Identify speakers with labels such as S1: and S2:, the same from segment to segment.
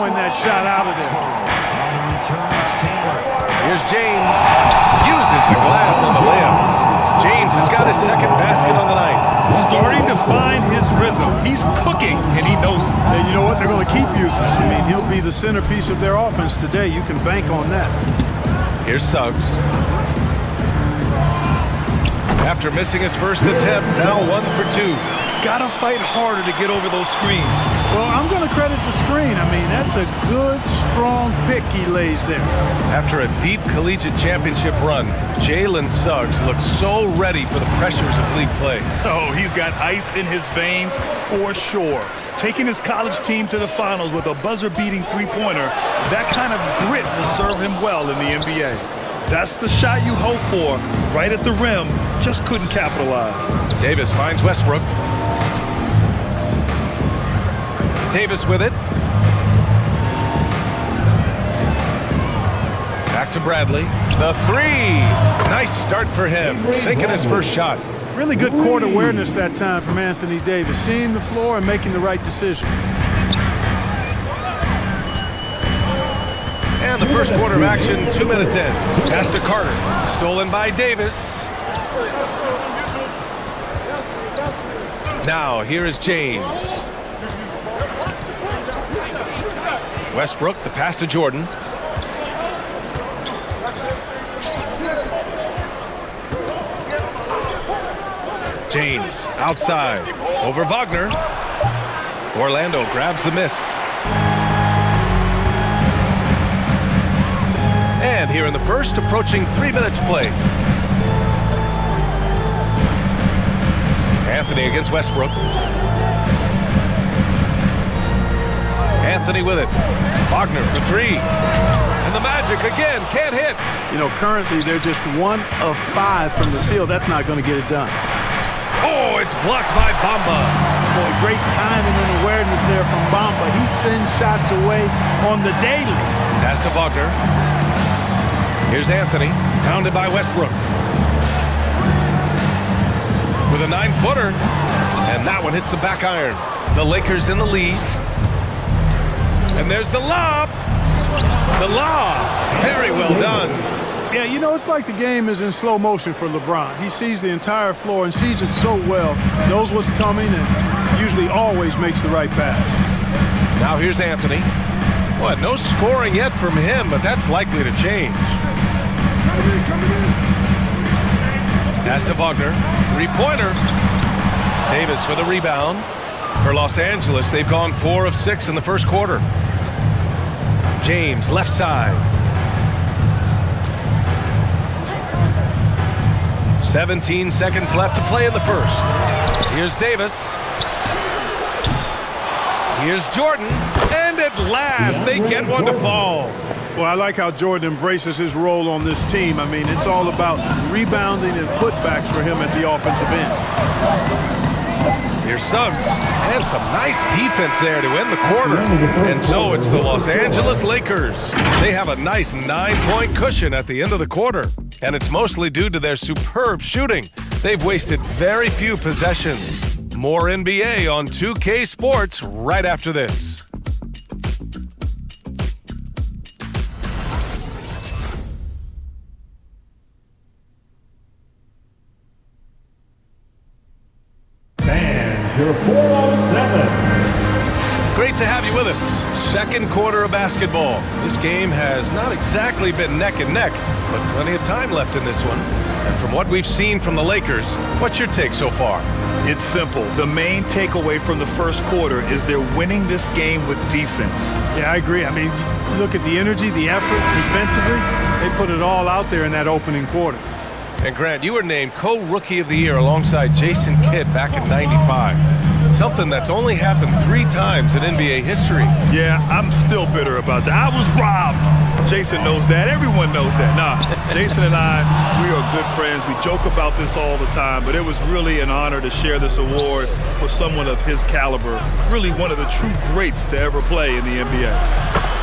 S1: throwing that shot out of there.
S2: Here's James. Uses the glass on the layup. James has got his second basket on the night.
S1: Starting to find his rhythm. He's cooking, and he knows it. And you know what? They're going to keep using him. I mean, he'll be the centerpiece of their offense today. You can bank on that.
S2: Here's Suggs. After missing his first attempt, now 1 for 2.
S3: Gotta fight harder to get over those screens.
S1: Well, I'm going to credit the screen. I mean, that's a good, strong pick he lays there.
S2: After a deep collegiate championship run, Jalen Suggs looks so ready for the pressures of league play.
S3: Oh, he's got ice in his veins for sure. Taking his college team to the finals with a buzzer-beating three-pointer, that kind of grit will serve him well in the NBA. That's the shot you hope for, right at the rim, just couldn't capitalize.
S2: Davis finds Westbrook. Davis with it. Back to Bradley. The three. Nice start for him, sinking his first shot.
S1: Really good court awareness that time from Anthony Davis, seeing the floor and making the right decision.
S2: And the first quarter of action, 2 minutes in. Pass to Carter. Stolen by Davis. Now, here is James. Westbrook, the pass to Jordan. James, outside. Over Wagner. Orlando grabs the miss. And here in the first, approaching 3 minutes played. Anthony against Westbrook. Anthony with it. Wagner for three. And the Magic again can't hit.
S1: You know, currently they're just 1 of 5 from the field. That's not going to get it done.
S2: Oh, it's blocked by Bamba.
S1: Boy, great timing and awareness there from Bamba. He sends shots away on the daily.
S2: Pass to Wagner. Here's Anthony, pounded by Westbrook. With a 9-footer, and that one hits the back iron. The Lakers in the lead. And there's the lob. The lob. Very well done.
S1: Yeah, you know, it's like the game is in slow motion for LeBron. He sees the entire floor and sees it so well, knows what's coming, and usually always makes the right pass.
S2: Now here's Anthony. What, no scoring yet from him, but that's likely to change. Pass to Wagner. Three-pointer. Davis with a rebound. For Los Angeles, they've gone 4 of 6 in the first quarter. James, left side. 17 seconds left to play in the first. Here's Davis. Here's Jordan. And at last, they get one to fall.
S1: Well, I like how Jordan embraces his role on this team. I mean, it's all about rebounding and putbacks for him at the offensive end.
S2: Here's Suggs, and some nice defense there to end the quarter. And so it's the Los Angeles Lakers. They have a nice 9-point cushion at the end of the quarter. And it's mostly due to their superb shooting. They've wasted very few possessions. More NBA on 2K Sports right after this.
S4: Your 407.
S2: Great to have you with us. Second quarter of basketball. This game has not exactly been neck and neck, but plenty of time left in this one. And from what we've seen from the Lakers, what's your take so far?
S3: It's simple. The main takeaway from the first quarter is they're winning this game with defense.
S1: Yeah, I agree. I mean, you look at the energy, the effort defensively, they put it all out there in that opening quarter.
S2: And Grant, you were named co-rookie of the year alongside Jason Kidd back in '95. Something that's only happened 3 times in NBA history.
S3: Yeah, I'm still bitter about that. I was robbed. Jason knows that. Everyone knows that. Nah, Jason and I, we are good friends. We joke about this all the time, but it was really an honor to share this award with someone of his caliber. Really one of the true greats to ever play in the NBA.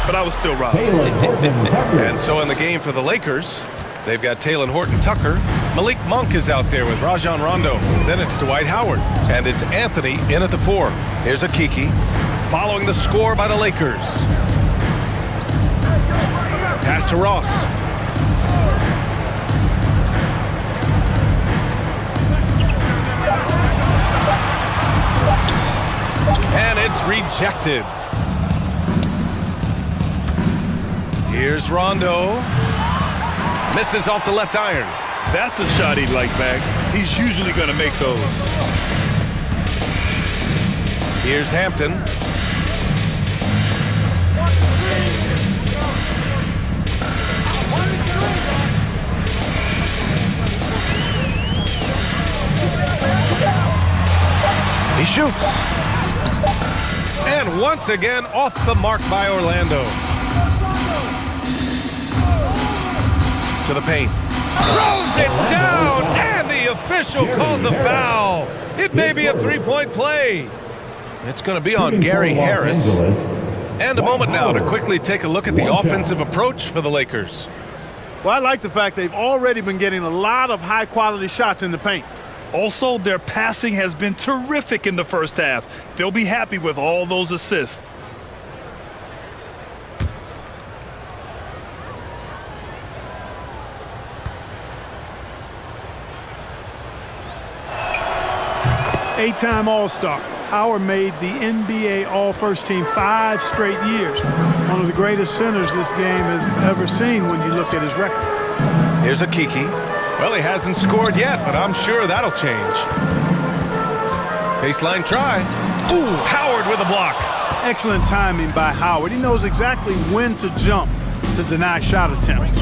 S3: But I was still robbed.
S2: And so in the game for the Lakers, they've got Talen Horton-Tucker. Malik Monk is out there with Rajon Rondo. Then it's Dwight Howard. And it's Anthony in at the 4. Here's Akiki, following the score by the Lakers. Pass to Ross. And it's rejected. Here's Rondo. Misses off the left iron.
S3: That's a shot he'd like back. He's usually going to make those.
S2: Here's Hampton. He shoots. And once again, off the mark by Orlando. To the paint. Throws it down, and the official calls a foul. It may be a three-point play. It's going to be on Gary Harris. And a moment now to quickly take a look at the offensive approach for the Lakers.
S1: Well, I like the fact they've already been getting a lot of high-quality shots in the paint.
S3: Also, their passing has been terrific in the first half. They'll be happy with all those assists.
S1: Eight-time All-Star. Howard made the NBA All-First Team 5 straight years. One of the greatest centers this game has ever seen when you look at his record.
S2: Here's Akiki. Well, he hasn't scored yet, but I'm sure that'll change. Baseline try. Ooh, Howard with a block.
S1: Excellent timing by Howard. He knows exactly when to jump to deny shot attempt.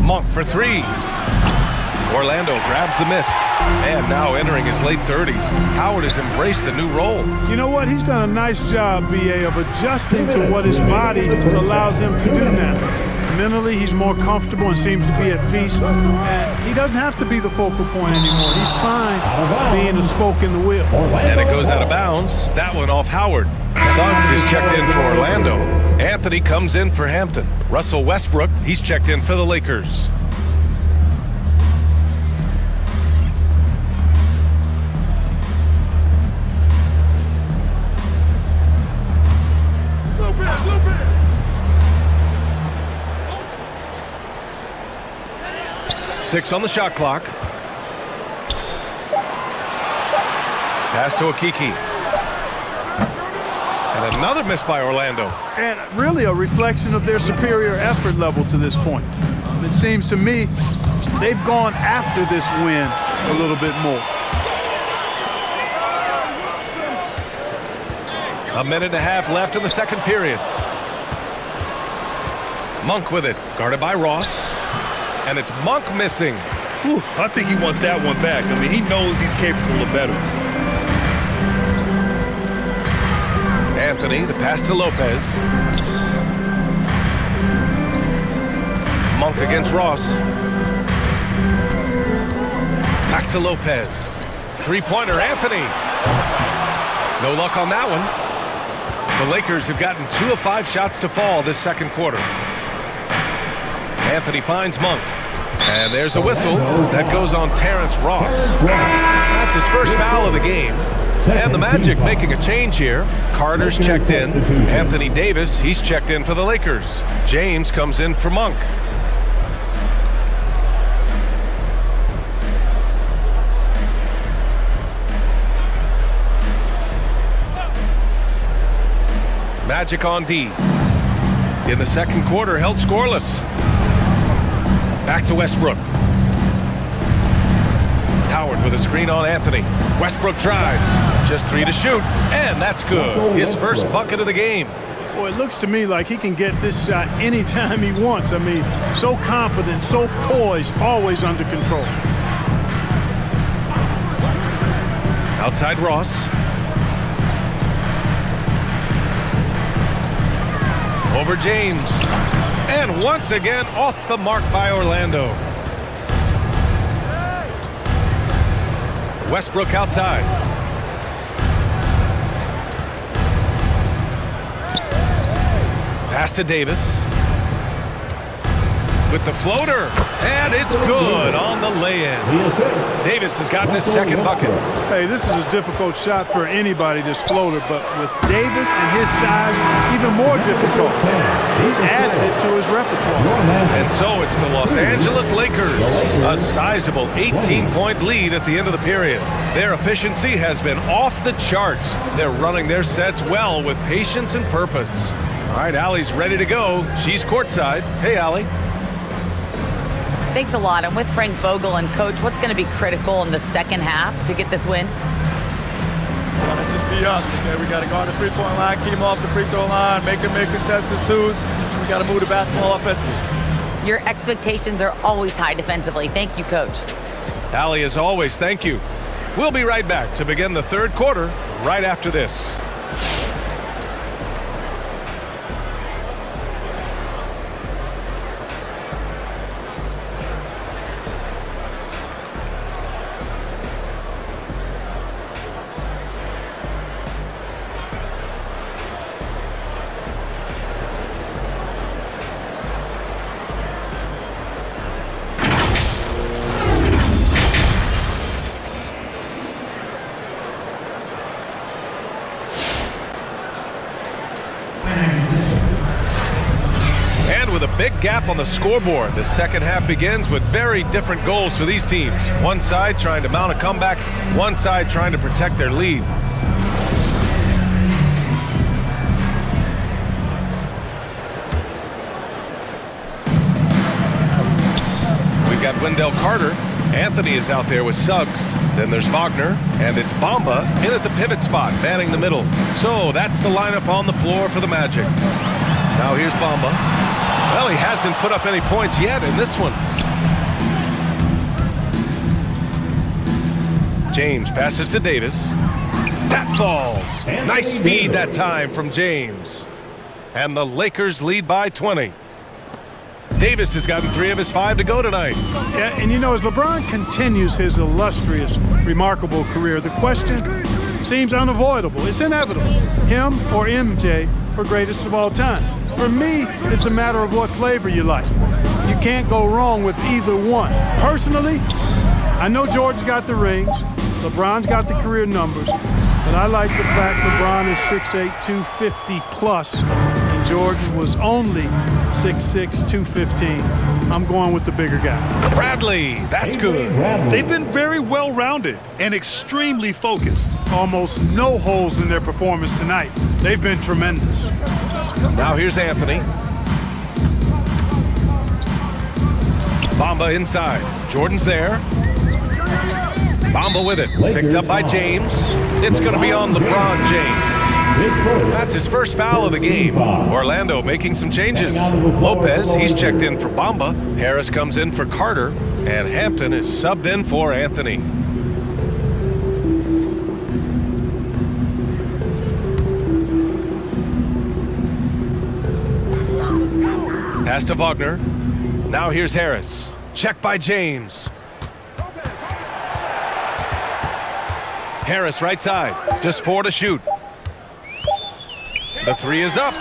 S2: Monk for three. Orlando grabs the miss. And now entering his late 30s, Howard has embraced a new role.
S1: You know what? He's done a nice job, B.A., of adjusting to what his body allows him to do now. Mentally, he's more comfortable and seems to be at peace. And he doesn't have to be the focal point anymore. He's fine being a spoke in the wheel.
S2: And it goes out of bounds. That one off Howard. Suggs is checked in for Orlando. Anthony comes in for Hampton. Russell Westbrook, he's checked in for the Lakers. Six on the shot clock. Pass to Akiki. And another miss by Orlando.
S1: And really a reflection of their superior effort level to this point. It seems to me they've gone after this win a little bit more.
S2: A minute and a half left in the second period. Monk with it, guarded by Ross. And it's Monk missing.
S3: Whew, I think he wants that one back. I mean, he knows he's capable of better.
S2: Anthony, the pass to Lopez. Monk against Ross. Back to Lopez. Three-pointer, Anthony. No luck on that one. The Lakers have gotten 2 of 5 shots to fall this second quarter. Anthony finds Monk. And there's a whistle that goes on Terrence Ross. That's his first foul of the game. And the Magic making a change here. Carter's checked in. Anthony Davis, he's checked in for the Lakers. James comes in for Monk. Magic on D. In the second quarter, held scoreless. Back to Westbrook. Howard with a screen on Anthony. Westbrook drives. Just 3 to shoot. And that's good. His first bucket of the game.
S1: Boy, it looks to me like he can get this shot anytime he wants. I mean, so confident, so poised, always under control.
S2: Outside Ross. Over James. And once again, off the mark by Orlando. Westbrook outside. Pass to Davis. With the floater. And it's good on the lay-in. Davis has gotten his second bucket.
S1: Hey, this is a difficult shot for anybody, this floater, but with Davis and his size, even more difficult. He's added it to his repertoire.
S2: And so it's the Los Angeles Lakers. A sizable 18-point lead at the end of the period. Their efficiency has been off the charts. They're running their sets well with patience and purpose. All right, Allie's ready to go. She's courtside. Hey, Allie.
S4: Thanks a lot. I'm with Frank Vogel. And, Coach, what's going to be critical in the second half to get this win?
S5: Well, let's just be us, okay? We got to go on the three-point line, keep them off the free throw line, make them make contested twos. We got to move the basketball offensively.
S4: Your expectations are always high defensively. Thank you, Coach.
S2: Allie, as always, thank you. We'll be right back to begin the third quarter right after this. With a big gap on the scoreboard, the second half begins with very different goals for these teams. One side trying to mount a comeback, one side trying to protect their lead. We've got Wendell Carter. Anthony is out there with Suggs. Then there's Wagner, and it's Bamba in at the pivot spot, manning the middle. So that's the lineup on the floor for the Magic. Now here's Bamba. Well, he hasn't put up any points yet in this one. James passes to Davis. That falls. Nice feed that time from James. And the Lakers lead by 20. Davis has gotten 3 of his 5 to go tonight.
S1: Yeah, and you know, as LeBron continues his illustrious, remarkable career, the question seems unavoidable. It's inevitable. Him or MJ for greatest of all time. For me, it's a matter of what flavor you like. You can't go wrong with either one. Personally, I know Jordan's got the rings, LeBron's got the career numbers, but I like the fact LeBron is 6'8", 250 plus, and Jordan was only 6'6", 215. I'm going with the bigger guy.
S2: Bradley, that's good.
S3: They've been very well-rounded and extremely focused.
S1: Almost no holes in their performance tonight. They've been tremendous.
S2: Now here's Anthony. Bamba inside. Jordan's there. Bamba with it. Picked up by James. It's going to be on LeBron James. That's his first foul of the game. Orlando making some changes. Lopez, he's checked in for Bamba. Harris comes in for Carter. And Hampton is subbed in for Anthony. Pass to Wagner. Now here's Harris. Check by James. Harris right side. Just 4 to shoot. The 3 is up.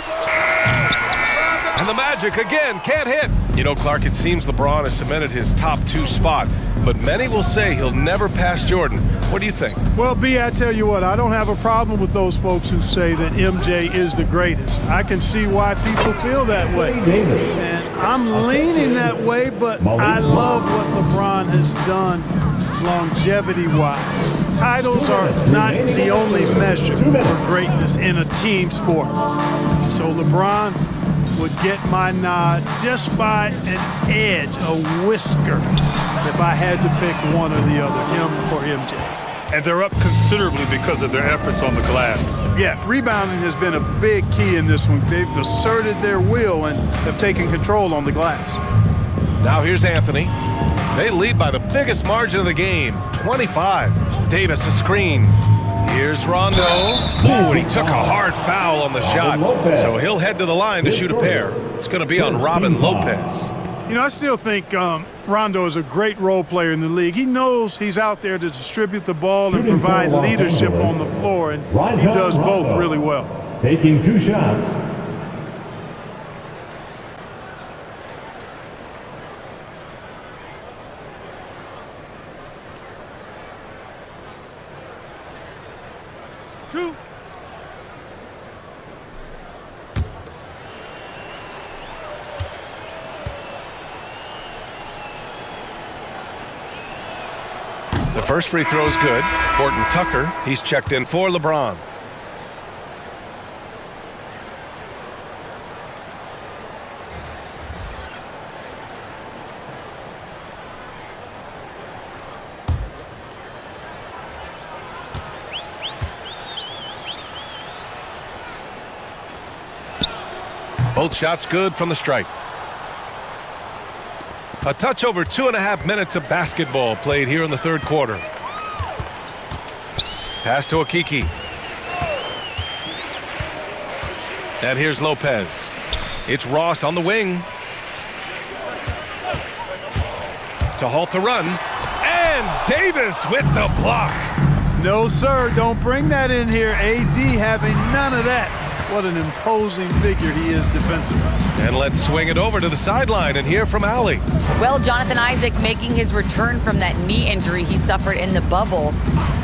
S2: And the Magic again can't hit. You know, Clark, it seems LeBron has cemented his top 2 spot, but many will say he'll never pass Jordan. What do you think?
S1: Well, B, I tell you what, I don't have a problem with those folks who say that MJ is the greatest. I can see why people feel that way. And I'm leaning that way, but I love what LeBron has done longevity-wise. Titles are not the only measure for greatness in a team sport. So LeBron would get my nod just by an edge, a whisker, if I had to pick one or the other, him or MJ.
S3: And they're up considerably because of their efforts on the glass.
S1: Yeah, rebounding has been a big key in this one. They've asserted their will and have taken control on the glass.
S2: Now here's Anthony. They lead by the biggest margin of the game, 25. Davis a screen. Here's Rondo. Ooh, and he took a hard foul on the shot. So he'll head to the line to shoot a pair. It's going to be on Robin Lopez.
S1: You know, I still think Rondo is a great role player in the league. He knows he's out there to distribute the ball and provide leadership on the floor, and he does both really well.
S6: Taking 2 shots.
S3: 2.
S2: The first free throw is good. Horton Tucker, he's checked in for LeBron. Both shots good from the stripe. A touch over 2.5 minutes of basketball played here in the third quarter. Pass to Okeke. And here's Lopez. It's Ross on the wing. To halt the run. And Davis with the block.
S1: No, sir, don't bring that in here. AD having none of that. What an imposing figure he is defensively.
S2: And let's swing it over to the sideline and hear from Allie.
S4: Well, Jonathan Isaac making his return from that knee injury he suffered in the bubble.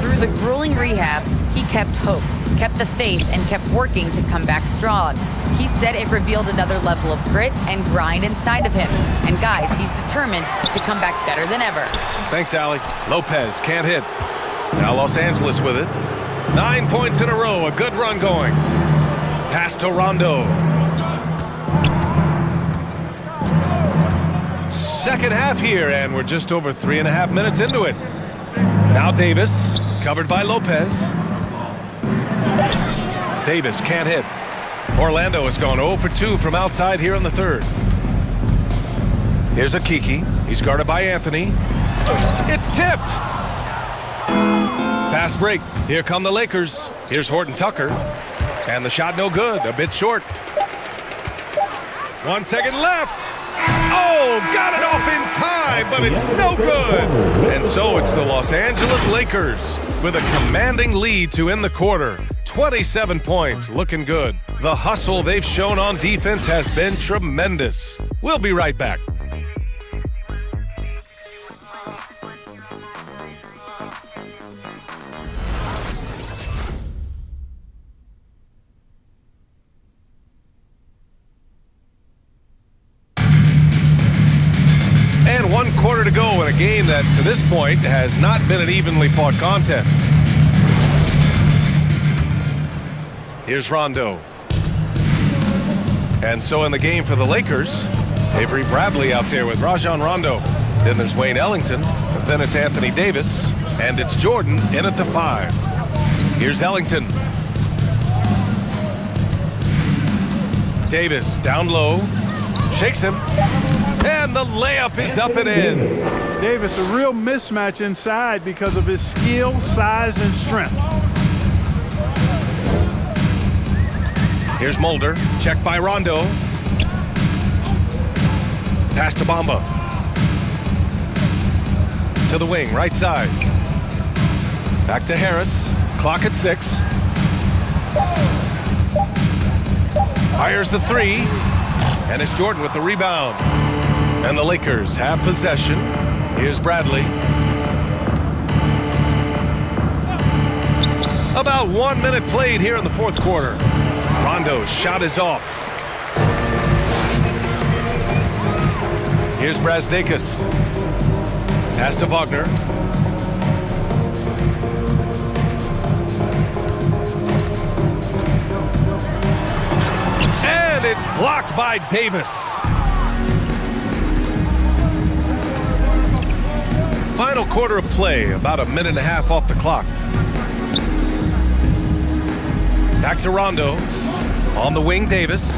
S4: Through the grueling rehab, he kept hope, kept the faith, and kept working to come back strong. He said it revealed another level of grit and grind inside of him. And guys, he's determined to come back better than ever.
S2: Thanks, Allie. Lopez can't hit. Now Los Angeles with it. 9 points in a row, a good run going. Pass to Rondo. Second half here, and we're just over 3.5 minutes into it. Now Davis, covered by Lopez. Davis can't hit. Orlando has gone 0 for 2 from outside here in the third. Here's Okeke. He's guarded by Anthony. It's tipped. Fast break. Here come the Lakers. Here's Horton Tucker. And the shot no good, a bit short. 1 second left. Oh, got it off in time, but it's no good. And so it's the Los Angeles Lakers with a commanding lead to end the quarter. 27 points, looking good. The hustle they've shown on defense has been tremendous. We'll be right back. And 1 quarter to go in a game that, to this point, has not been an evenly fought contest. Here's Rondo. And so in the game for the Lakers, Avery Bradley out there with Rajon Rondo. Then there's Wayne Ellington. Then it's Anthony Davis. And it's Jordan in at the 5. Here's Ellington. Davis down low. Shakes him. And the layup is up and in.
S1: Davis, a real mismatch inside because of his skill, size, and strength.
S2: Here's Mulder. Checked by Rondo. Pass to Bamba. To the wing, right side. Back to Harris. Clock at 6. Fires the 3. And it's Jordan with the rebound. And the Lakers have possession. Here's Bradley. About 1 minute played here in the fourth quarter. Rondo's shot is off. Here's Brazdeikis. Pass to Wagner. And it's blocked by Davis. Final quarter of play, about 1.5 minutes off the clock. Back to Rondo. On the wing, Davis.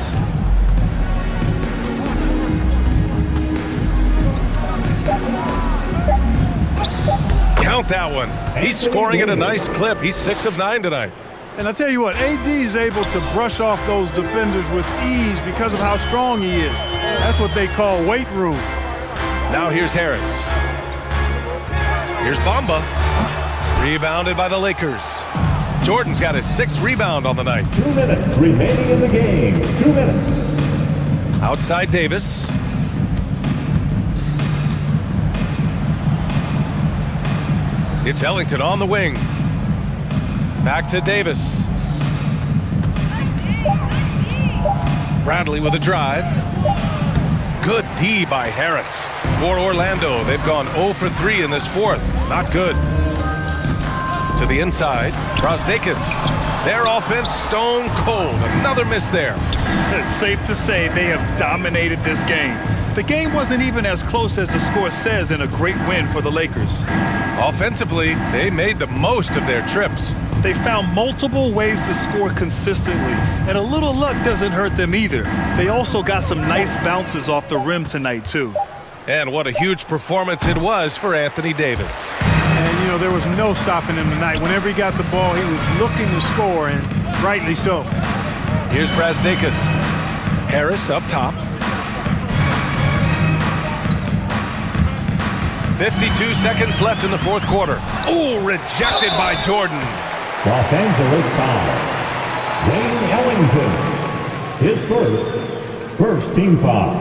S2: Count that one. He's scoring at a nice clip. He's 6 of 9 tonight.
S1: And I tell you what, AD is able to brush off those defenders with ease because of how strong he is. That's what they call weight room.
S2: Now here's Harris. Here's Bamba. Rebounded by the Lakers. Jordan's got his 6th rebound on the night.
S6: 2 minutes remaining in the game. 2 minutes.
S2: Outside Davis. It's Ellington on the wing. Back to Davis. Bradley with a drive. Good D by Harris. For Orlando, they've gone 0 for 3 in this fourth. Not good. To the inside, Brazdeikis. Their offense stone cold. Another miss there.
S3: It's safe to say they have dominated this game. The game wasn't even as close as the score says in a great win for the Lakers.
S2: Offensively, they made the most of their trips.
S3: They found multiple ways to score consistently, and a little luck doesn't hurt them either. They also got some nice bounces off the rim tonight, too.
S2: And what a huge performance it was for Anthony Davis.
S1: And, you know, there was no stopping him tonight. Whenever he got the ball, he was looking to score, and rightly so.
S2: Here's Brazdeikis. Harris up top. 52 seconds left in the fourth quarter. Oh, rejected by Jordan.
S6: Los Angeles foul. Wayne Ellington. His first team foul.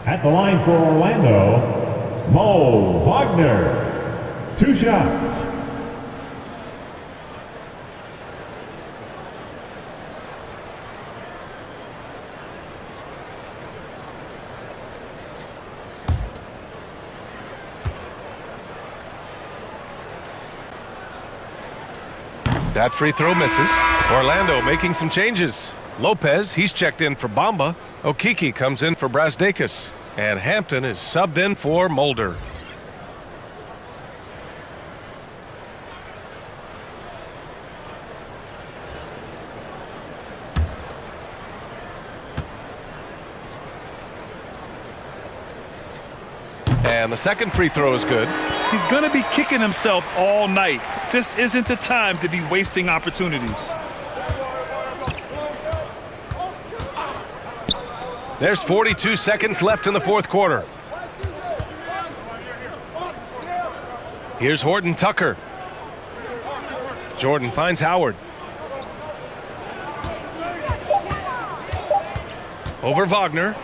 S6: At the line for Orlando, Mo Wagner. 2 shots.
S2: That free throw misses. Orlando making some changes. Lopez, he's checked in for Bamba. Okiki comes in for Brazdeikis. And Hampton is subbed in for Mulder. And the second free throw is good.
S3: He's going to be kicking himself all night. This isn't the time to be wasting opportunities.
S2: There's 42 seconds left in the fourth quarter. Here's Horton Tucker. Jordan finds Howard. Over Wagner.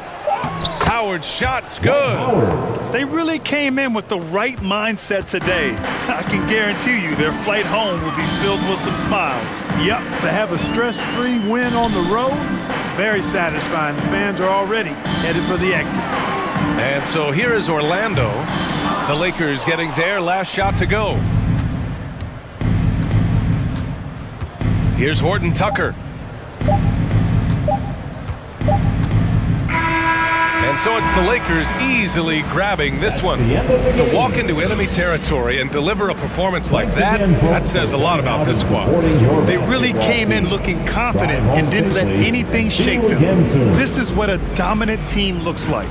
S2: Howard's shot's good.
S3: They really came in with the right mindset today. I can guarantee you their flight home will be filled with some smiles.
S1: Yep, to have a stress-free win on the road, very satisfying. The fans are already headed for the exit.
S2: And so here is Orlando. The Lakers getting their last shot to go. Here's Horton Tucker. And so it's the Lakers easily grabbing this one. To walk into enemy territory and deliver a performance like that says a lot about this squad.
S3: They really came in looking confident and didn't let anything shake them. This is what a dominant team looks like.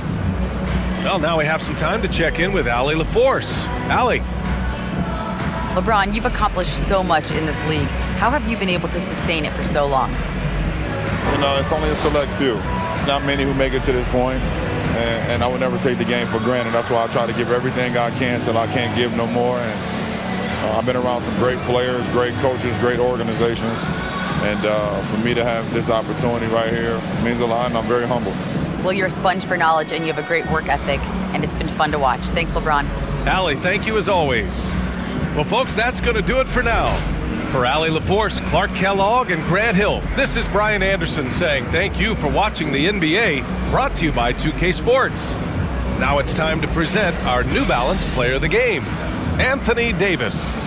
S2: Well, now we have some time to check in with Allie LaForce. Allie.
S4: LeBron, you've accomplished so much in this league. How have you been able to sustain it for so long?
S7: You know, it's only a select few. It's not many who make it to this point, and I would never take the game for granted. That's why I try to give everything I can till I can't give no more. And I've been around some great players, great coaches, great organizations, and for me to have this opportunity right here means a lot, and I'm very humble.
S4: Well, you're a sponge for knowledge, and you have a great work ethic, and it's been fun to watch. Thanks, LeBron.
S2: Allie, thank you as always. Well, folks, that's going to do it for now. For Allie LaForce, Clark Kellogg, and Grant Hill, this is Brian Anderson saying thank you for watching the NBA, brought to you by 2K Sports. Now it's time to present our New Balance Player of the Game, Anthony Davis.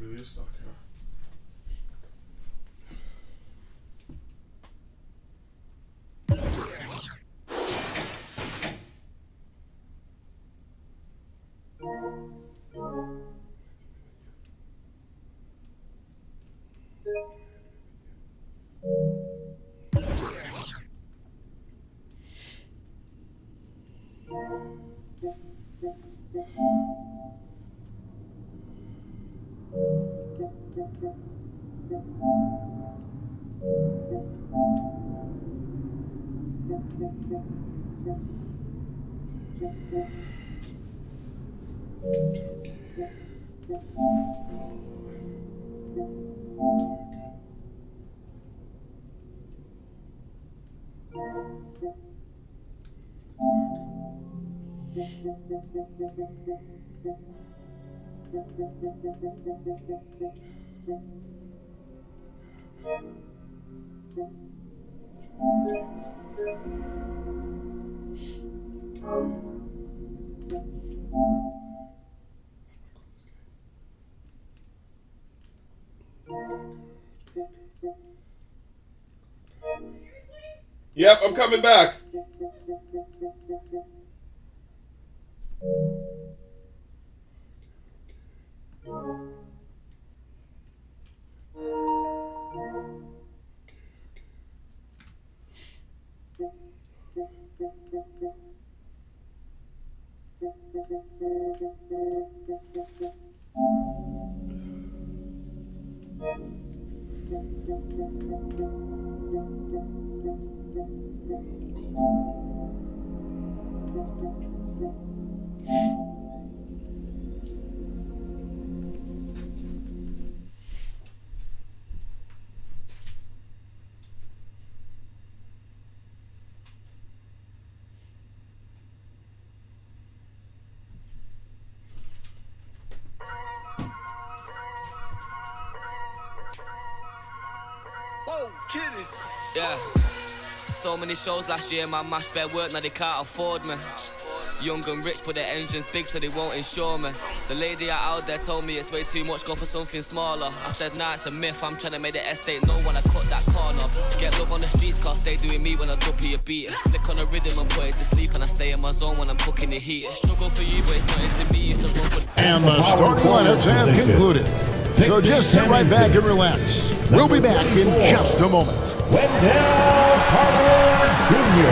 S7: really is stuck, yeah.
S8: Yep, I'm coming back.
S9: Yeah, so many shows last year, man, mashed bare work, now they can't afford me. Young and rich, but their engines big, so they won't insure me. The lady out there told me it's way too much, go for something smaller. I said, nah, it's a myth, I'm trying to make the estate know when I cut that corner. Get love on the streets, cause they doing me when I duppy a beat. Flick on the rhythm and put it to sleep, and I stay in my zone when I'm cooking the heat. Struggle for you, but it's not into me, it's the run for
S10: And the starting lineups have concluded. So just sit right back and relax. We'll be back in just a moment.
S6: Wendell Carter Jr.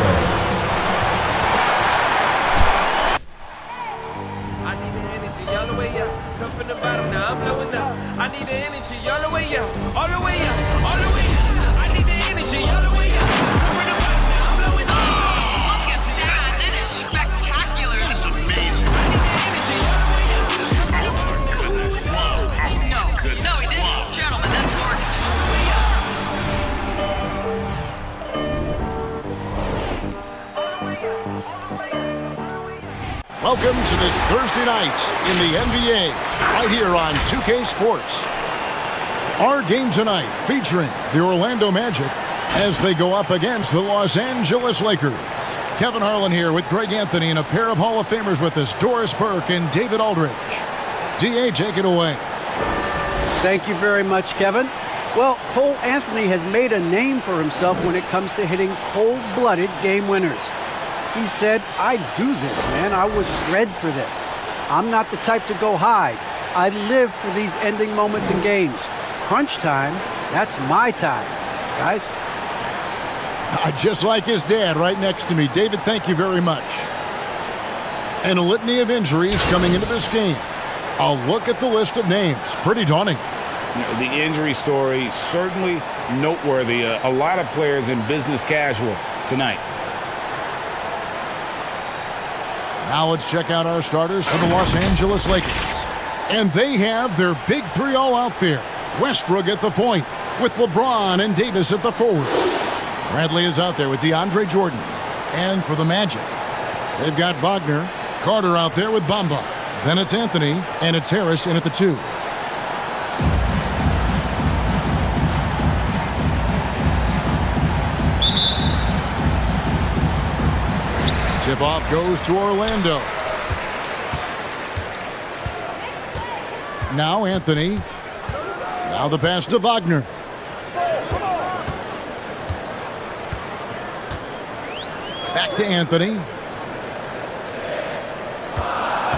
S11: I need the energy all the way up. Come from the bottom, now I'm blowing up. I need the energy all the way up. All the way up. All the way up. I need the energy all the way up. Come from the bottom, now I'm blowing up.
S12: Oh, look at that. That is spectacular. That's amazing.
S11: I need the energy all the way up.
S12: Oh, my goodness. No, no, he didn't. Gentlemen, that's gorgeous.
S10: Welcome to this Thursday night in the NBA, right here on 2K Sports. Our game tonight featuring the Orlando Magic as they go up against the Los Angeles Lakers. Kevin Harlan here with Greg Anthony and a pair of Hall of Famers with us, Doris Burke and David Aldridge. D.A., take it away.
S13: Thank you very much, Kevin. Well, Cole Anthony has made a name for himself when it comes to hitting cold-blooded game winners. He said, I do this, man. I was bred for this. I'm not the type to go hide. I live for these ending moments in games. Crunch time, that's my time. Guys?
S10: Just like his dad right next to me. David, thank you very much. And a litany of injuries coming into this game. A look at the list of names. Pretty daunting.
S14: The injury story certainly noteworthy. A lot of players in business casual tonight.
S10: Now let's check out our starters for the Los Angeles Lakers. And they have their big three all out there. Westbrook at the point with LeBron and Davis at the forward. Bradley is out there with DeAndre Jordan. And for the Magic, they've got Wagner, Carter out there with Bamba. Then it's Anthony, and it's Harris in at the 2. Tip-off goes to Orlando. Now Anthony Now the pass to Wagner. Back to Anthony.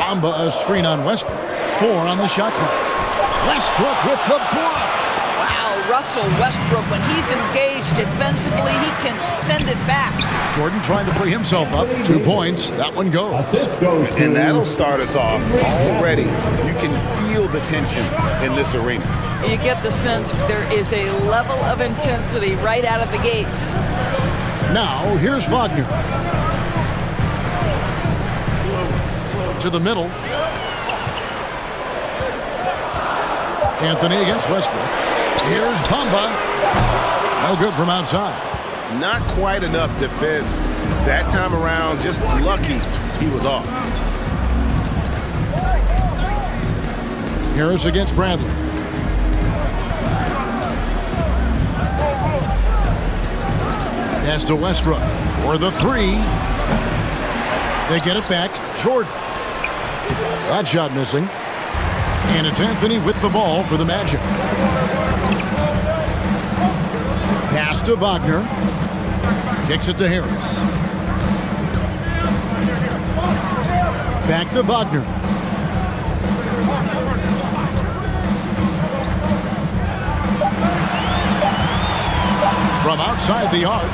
S10: Bamba a screen on Westbrook. 4 on the shot clock. Westbrook with the block.
S8: Wow, Russell Westbrook, when he's engaged defensively, he can send it back.
S10: Jordan trying to free himself up. 2 points. That one goes.
S14: And that'll start us off already. You can feel the tension in this arena.
S8: You get the sense there is a level of intensity right out of the gates.
S10: Now, here's Wagner. To the middle. Anthony against Westbrook. Here's Bamba. No good from outside.
S14: Not quite enough defense that time around. Just lucky he was off.
S10: Harris against Bradley. Pass to Westbrook for the 3. They get it back. Jordan. That shot missing. And it's Anthony with the ball for the Magic. Pass to Wagner. Kicks it to Harris. Back to Wagner. From outside the arc.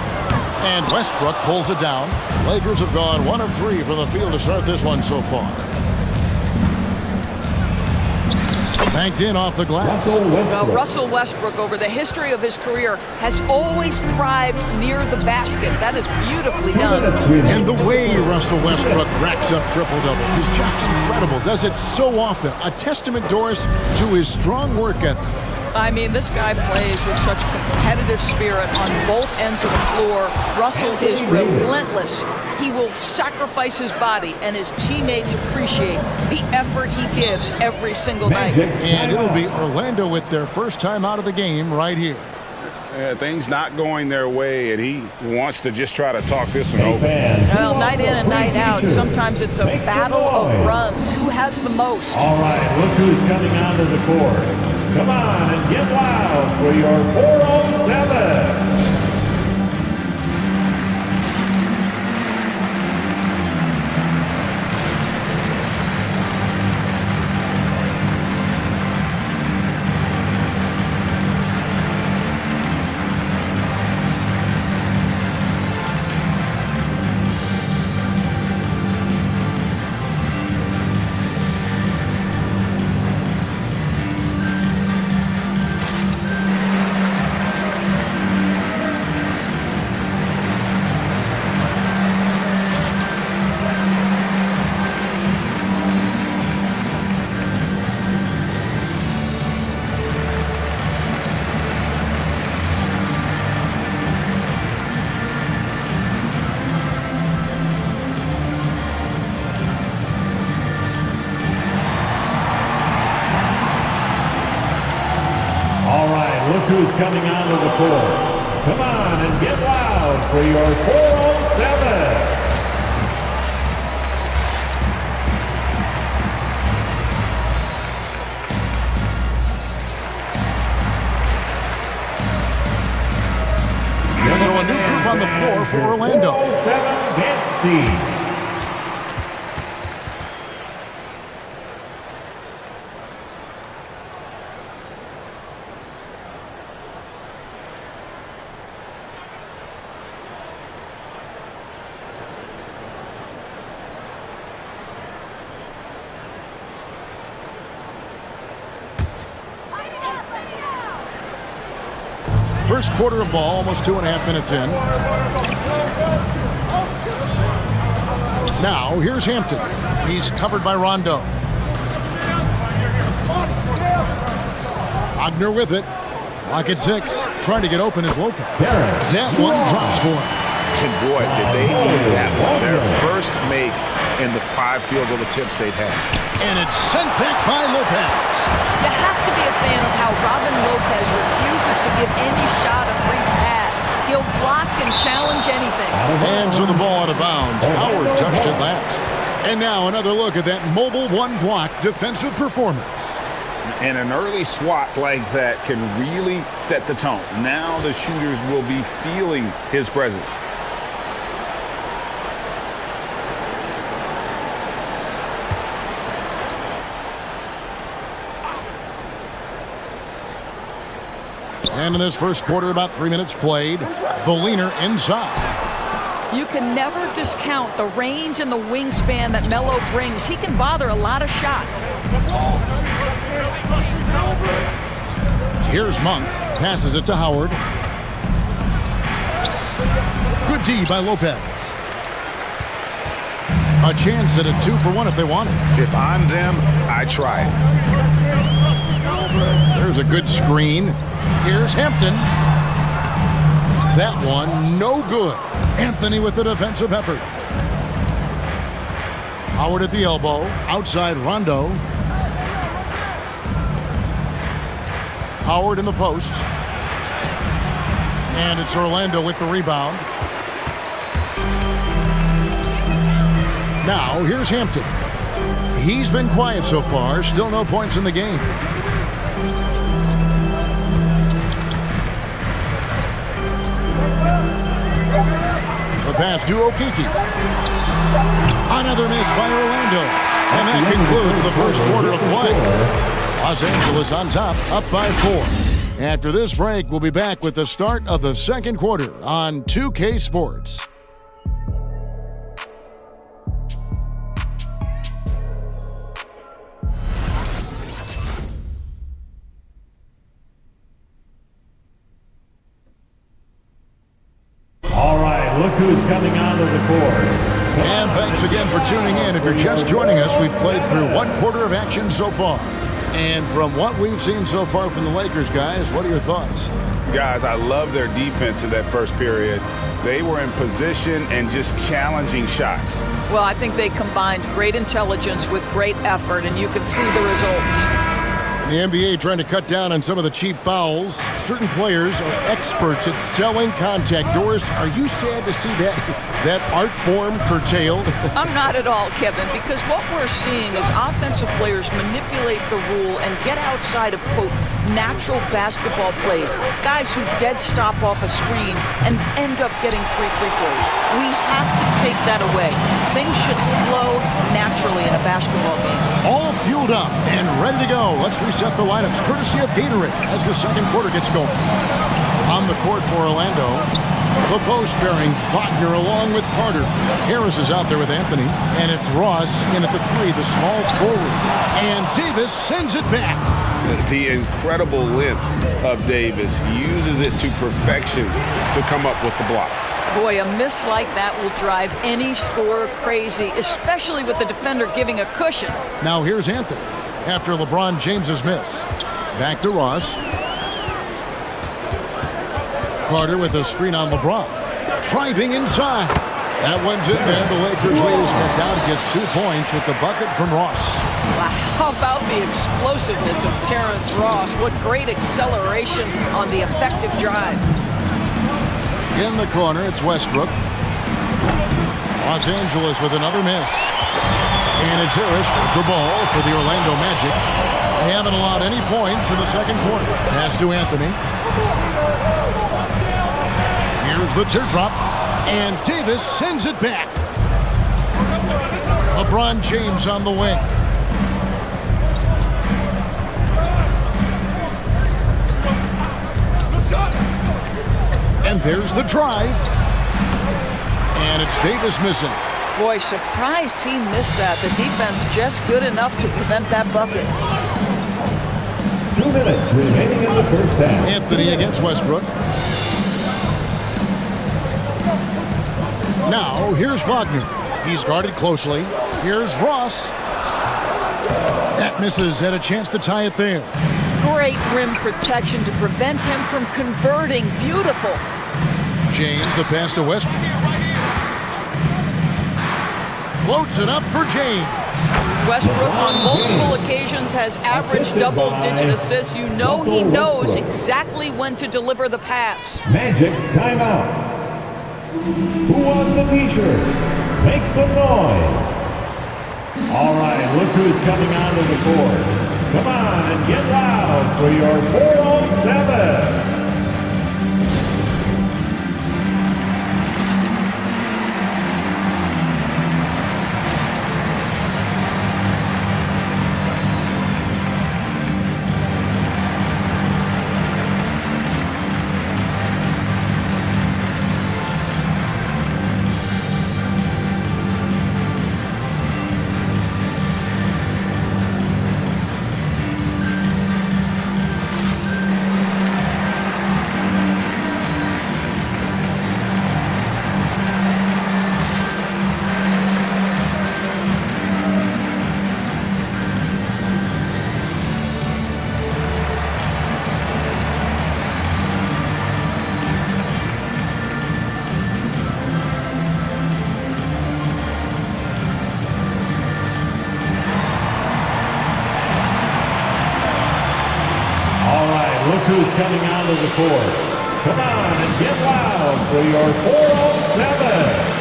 S10: And Westbrook pulls it down. Lakers have gone 1 of 3 from the field to start this one so far. Banked in off the glass.
S8: Well, Russell Westbrook, over the history of his career, has always thrived near the basket. That is beautifully done.
S10: And the way Russell Westbrook racks up triple-doubles is just incredible. Does it so often. A testament, Doris, to his strong work ethic.
S8: I mean, this guy plays with such competitive spirit on both ends of the floor. Russell is relentless. He will sacrifice his body, and his teammates appreciate the effort he gives every single night.
S10: And it'll be Orlando with their first time out of the game right here.
S14: Things not going their way, and he wants to just try to talk this one over.
S8: Well, night in and night out, sometimes it's a battle of runs. Who has the most?
S6: All right, look who's coming onto the court. Come on and get wild for your 407. Who's coming onto the court? Come on and get loud for your 407.
S10: So a new group on the floor for Orlando.
S6: 407 dance team.
S10: First quarter of ball, almost 2.5 minutes in. Now, here's Hampton. He's covered by Rondo. Wagner with it. Lock at 6. Trying to get open is Lopez. That one drops for him.
S14: And boy, did they need that one. Their first make in the 5 field goal attempts they've had.
S10: And it's sent back by Lopez.
S8: You have to be a fan of how Robin Lopez refuses to give any shot a free pass. He'll block and challenge anything.
S10: Hands on the ball out of bounds. Howard touched it last. And now another look at that mobile one-block defensive performance.
S14: And an early swat like that can really set the tone. Now the shooters will be feeling his presence.
S10: And in this first quarter, about 3 minutes played, the leaner inside.
S8: You can never discount the range and the wingspan that Melo brings. He can bother a lot of shots.
S10: Here's Monk. Passes it to Howard. Good D by Lopez. A chance at a 2-for-1 if they want it.
S14: If I'm them, I try it.
S10: There's a good screen. Here's Hampton. That one, no good. Anthony with the defensive effort. Howard at the elbow. Outside Rondo. Howard in the post. And it's Orlando with the rebound. Now, here's Hampton. He's been quiet so far. Still no points in the game. The pass to Okeke. Another miss by Orlando. And that concludes the first quarter of play. Los Angeles on top, up by 4. After this break, we'll be back with the start of the second quarter on 2K Sports.
S6: All right, look who's coming onto the court.
S10: And thanks again for tuning in. If you're just joining us, we've played through 1 quarter of action so far. And from what we've seen so far from the Lakers, guys, what are your thoughts?
S14: Guys, I love their defense in that first period. They were in position and just challenging shots.
S8: Well, I think they combined great intelligence with great effort, and you can see the results.
S10: The NBA trying to cut down on some of the cheap fouls. Certain players are experts at selling contact. Doris, are you sad to see that art form curtailed?
S8: I'm not at all, Kevin, because what we're seeing is offensive players manipulate the rule and get outside of, quote, natural basketball plays. Guys who dead stop off a screen and end up getting 3 free throws. We have to take that away. Things should flow naturally in a basketball game.
S10: All fueled up and ready to go. Let's reset the lineups courtesy of Gatorade as the second quarter gets going. On the court for Orlando, the post pairing Wagner along with Carter. Harris is out there with Anthony, and it's Ross in at the 3, the small forward. And Davis sends it back.
S14: The incredible length of Davis uses it to perfection to come up with the block.
S8: Boy, a miss like that will drive any scorer crazy, especially with the defender giving a cushion.
S10: Now here's Anthony after LeBron James's miss. Back to Ross. Carter with a screen on LeBron. Driving inside. That one's in there. The Lakers lead is cut down. Gets 2 points with the bucket from Ross.
S8: Wow, how about the explosiveness of Terrence Ross? What great acceleration on the effective drive.
S10: In the corner, it's Westbrook. Los Angeles with another miss. And it's Harris with the ball for the Orlando Magic. They haven't allowed any points in the second quarter. Pass to Anthony. Here's the teardrop. And Davis sends it back. LeBron James on the wing. And there's the drive. And it's Davis missing.
S8: Boy, surprised he missed that. The defense just good enough to prevent that bucket.
S6: 2 minutes remaining in the first half.
S10: Anthony against Westbrook. Now, here's Wagner. He's guarded closely. Here's Ross. That misses. Had a chance to tie it there.
S8: Great rim protection to prevent him from converting. Beautiful.
S10: James, the pass to Westbrook. Floats it up for James.
S8: Westbrook on multiple occasions has averaged double-digit assists. You know he knows exactly when to deliver the pass.
S6: Magic timeout. Who wants a t-shirt? Make some noise. All right, look who's coming onto the court. Come on and get loud for your 407. Look who's coming onto the court. Come on and get loud for your 407.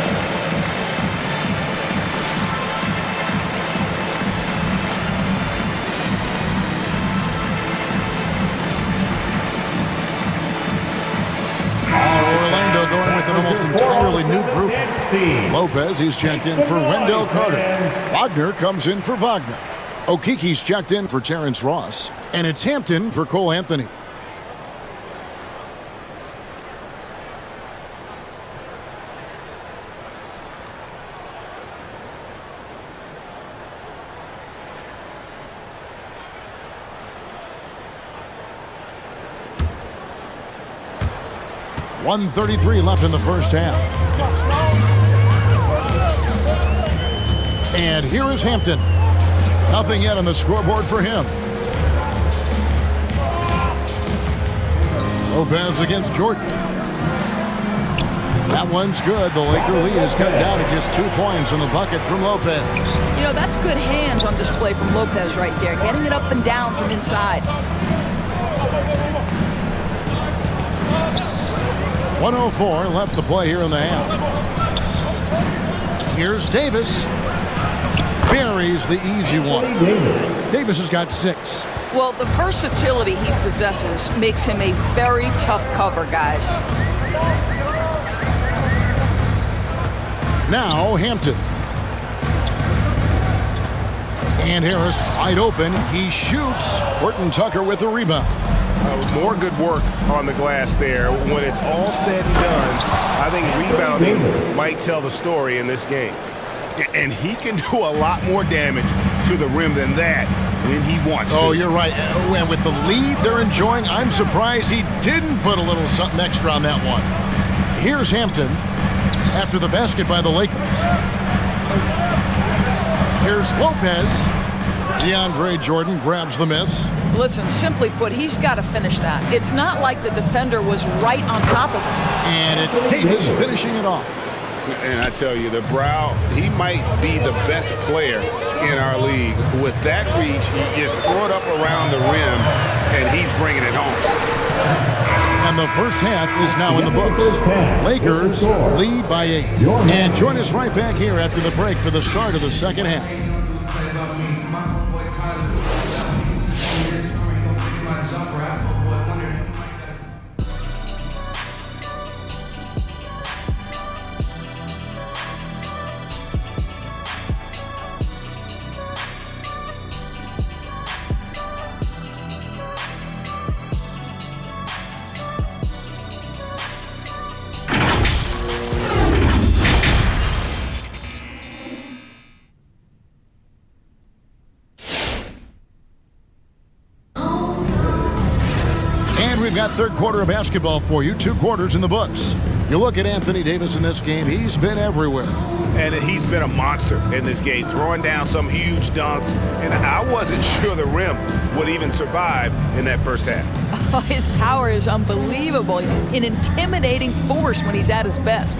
S10: So Orlando going with an almost entirely new group. Lopez, he's checked in for Wendell Carter. Wagner comes in for Wagner. Okiki's checked in for Terrence Ross. And it's Hampton for Cole Anthony. .133 left in the first half. And here is Hampton. Nothing yet on the scoreboard for him. Lopez against Jordan. That one's good. The Laker lead is cut down to just 2 points in the bucket from Lopez.
S8: You know, that's good hands on display from Lopez right there, getting it up and down from inside.
S10: 1:04 left to play here in the half. Here's Davis. Buries the easy one. Davis has got 6.
S8: Well, the versatility he possesses makes him a very tough cover, guys.
S10: Now Hampton. And Harris wide open. He shoots. Horton Tucker with the rebound.
S14: More good work on the glass there. When it's all said and done, I think rebounding might tell the story in this game. And he can do a lot more damage to the rim than that when he wants to.
S10: Oh, you're right. And with the lead they're enjoying, I'm surprised he didn't put a little something extra on that one. Here's Hampton after the basket by the Lakers. Here's Lopez. DeAndre Jordan grabs the miss.
S8: Listen, simply put, he's got to finish that. It's not like the defender was right on top of him.
S10: And it's Davis finishing it off.
S14: And I tell you, the Brow, he might be the best player in our league. With that reach, you just throw it up around the rim, and he's bringing it home.
S10: And the first half is now in the books. Lakers lead by 8. And join us right back here after the break for the start of the second half. We've got third quarter of basketball for you. 2 quarters in the books. You look at Anthony Davis in this game, he's been everywhere.
S14: And he's been a monster in this game, throwing down some huge dunks. And I wasn't sure the rim would even survive in that first half.
S8: Oh, his power is unbelievable. An intimidating force when he's at his best.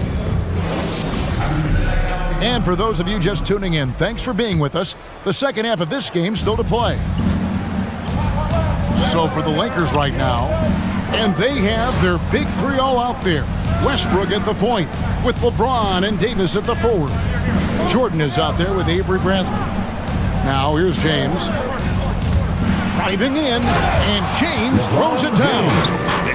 S10: And for those of you just tuning in, thanks for being with us. The second half of this game still to play. So for the Lakers right now, and they have their big 3 all out there. Westbrook at the point with LeBron and Davis at the forward. Jordan is out there with Avery Bradley. Now here's James. driving in, and James throws it down.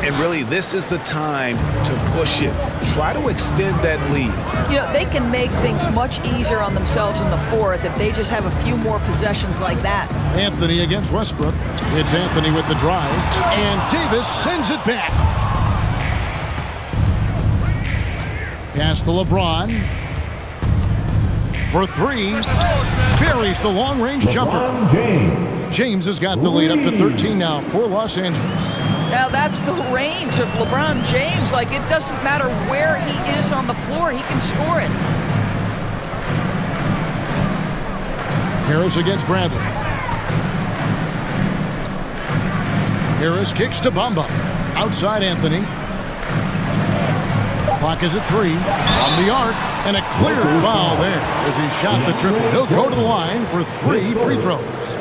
S15: And really, this is the time to push it. Try to extend that lead.
S8: You know, they can make things much easier on themselves in the fourth if they just have a few more possessions like that.
S10: Anthony against Westbrook. It's Anthony with the drive, and Davis sends it back. Pass to LeBron. For three. Buries the long-range jumper. James has got the lead up to 13 now for Los Angeles.
S8: Now that's the range of LeBron James. Like, it doesn't matter where he is on the floor, he can score it.
S10: Harris against Bradley. Harris kicks to Bamba. Outside Anthony. Clock is at 3. On the arc, and a clear foul there as he shot the triple. He'll go to the line for 3 free throws.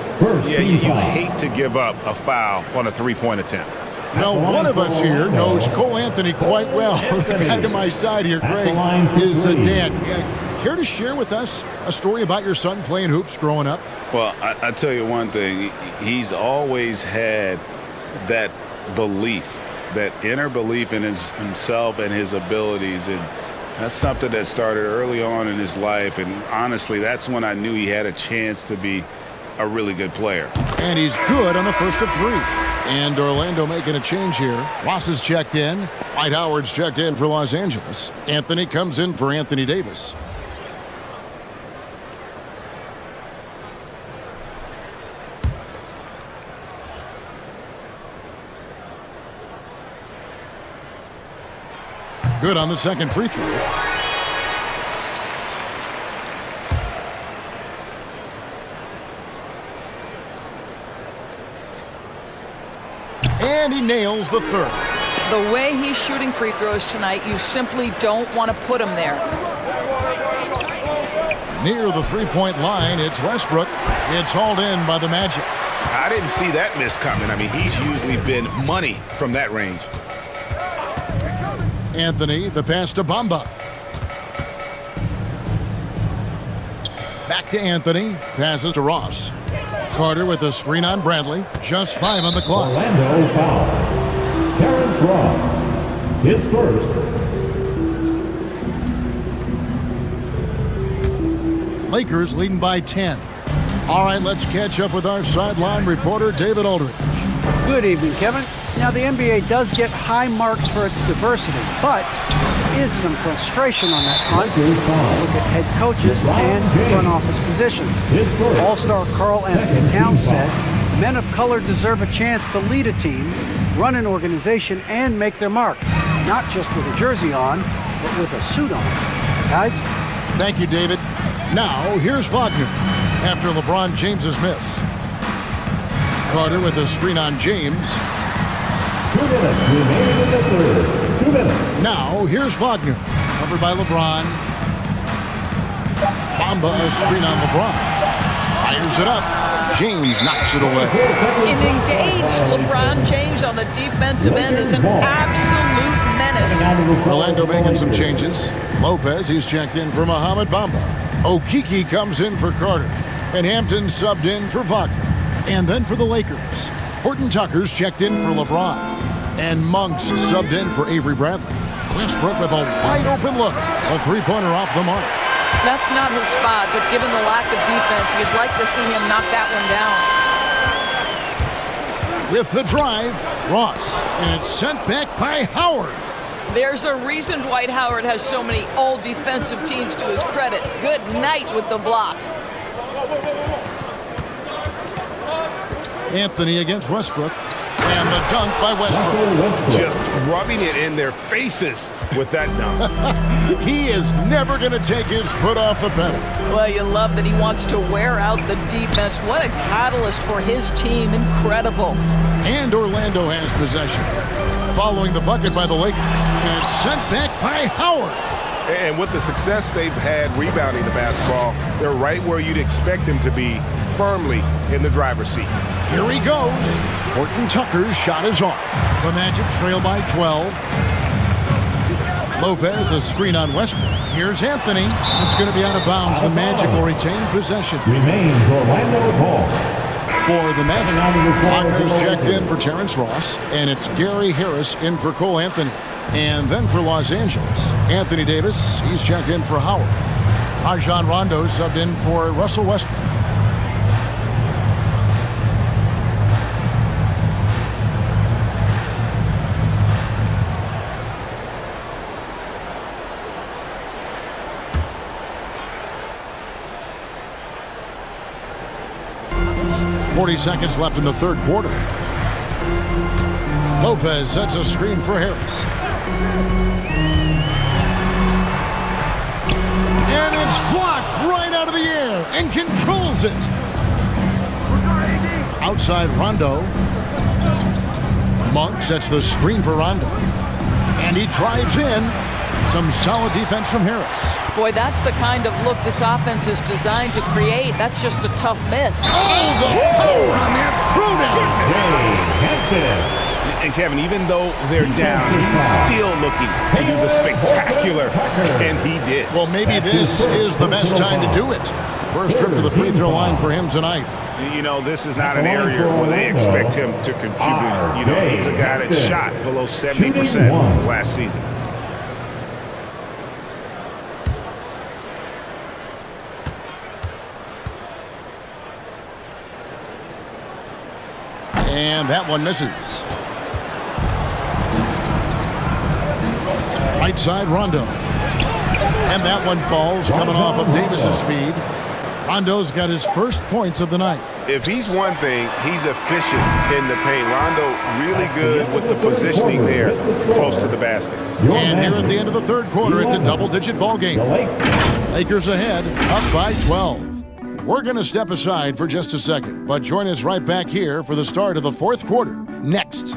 S14: Yeah, you hate to give up a foul on a three-point attempt.
S10: Now, one of us here knows Cole Anthony quite well. The guy to my side here, Greg, is dad. Care to share with us a story about your son playing hoops growing up?
S15: Well, I tell you one thing. He's always had that belief, that inner belief in himself and his abilities. And that's something that started early on in his life. And honestly, that's when I knew he had a chance to be a really good player.
S10: And he's good on the first of 3. And Orlando making a change here. Ross is checked in. Dwight Howard's checked in for Los Angeles. Anthony comes in for Anthony Davis. Good on the second free throw. And he nails the third.
S8: The way he's shooting free throws tonight, you simply don't want to put him there.
S10: Near the three-point line, it's Westbrook. It's hauled in by the Magic.
S15: I didn't see that miss coming. I mean, he's usually been money from that range.
S10: Anthony, the pass to Bamba. Back to Anthony. Passes to Ross. Carter with a screen on Bradley. Just 5 on the clock.
S6: Orlando foul. Terrence Ross. His first.
S10: Lakers leading by 10. All right, let's catch up with our sideline reporter, David Aldridge.
S13: Good evening, Kevin. Now, the NBA does get high marks for its diversity, but there is some frustration on that front. Look at head coaches and front office positions. All-star Karl Anthony Towns said, men of color deserve a chance to lead a team, run an organization, and make their mark. Not just with a jersey on, but with a suit on. Guys?
S10: Thank you, David. Now, here's Wagner after LeBron James's miss. Carter with a screen on James.
S6: 2 minutes remaining in the third. 2 minutes.
S10: Now, here's Wagner. Covered by LeBron. Bamba, a screen on LeBron. Fires it up. James knocks it away.
S8: An engaged LeBron James on the defensive end is an absolute menace.
S10: Orlando making some changes. Lopez, he's checked in for Mohamed Bamba. Okeke comes in for Carter. And Hampton subbed in for Wagner. And then for the Lakers, Horton Tucker's checked in for LeBron. And Monks subbed in for Avery Bradley. Westbrook with a wide-open look. A three-pointer off the mark.
S8: That's not his spot, but given the lack of defense, you'd like to see him knock that one down.
S10: With the drive, Ross. And it's sent back by Howard.
S8: There's a reason Dwight Howard has so many all-defensive teams to his credit. Good night with the block.
S10: Anthony against Westbrook. And the dunk by Westbrook.
S14: Just rubbing it in their faces with that dunk.
S10: He is never going to take his foot off the pedal.
S8: Well, you love that he wants to wear out the defense. What a catalyst for his team. Incredible.
S10: And Orlando has possession. Following the bucket by the Lakers. And it's sent back by Howard.
S14: And with the success they've had rebounding the basketball, they're right where you'd expect them to be, firmly in the driver's seat.
S10: Here he goes. Horton Tucker's shot is off. The Magic trail by 12. Lopez, a screen on Westbrook. Here's Anthony. It's going to be out of bounds. The Magic will retain possession.
S6: Remains Orlando ball.
S10: For the Magic, Wagner's checked in for Terrence Ross, and it's Gary Harris in for Cole Anthony. And then for Los Angeles, Anthony Davis, he's checked in for Howard. Rajon Rondo subbed in for Russell Westbrook. Seconds left in the third quarter. Lopez sets a screen for Harris. And it's blocked right out of the air and controls it. Outside Rondo. Monk sets the screen for Rondo. And he drives in. Some solid defense from Harris.
S8: Boy, that's the kind of look this offense is designed to create. That's just a tough miss.
S10: Oh, the power on that throwdown.
S14: And Kevin, even though they're down, he's still looking to do the spectacular, and he did.
S10: Well, maybe this is the best time to do it. First trip to the free throw line for him tonight.
S14: You know, this is not an area where they expect him to contribute. You know, he's a guy that shot below 70% last season.
S10: And that one misses. Right side, Rondo. And that one falls, coming off of Davis's feed. Rondo's got his first points of the night.
S14: If he's one thing, he's efficient in the paint. Rondo really good with the positioning there close to the basket.
S10: And here at the end of the third quarter, it's a double-digit ball game. Lakers ahead, up by 12. We're going to step aside for just a second, but join us right back here for the start of the fourth quarter next.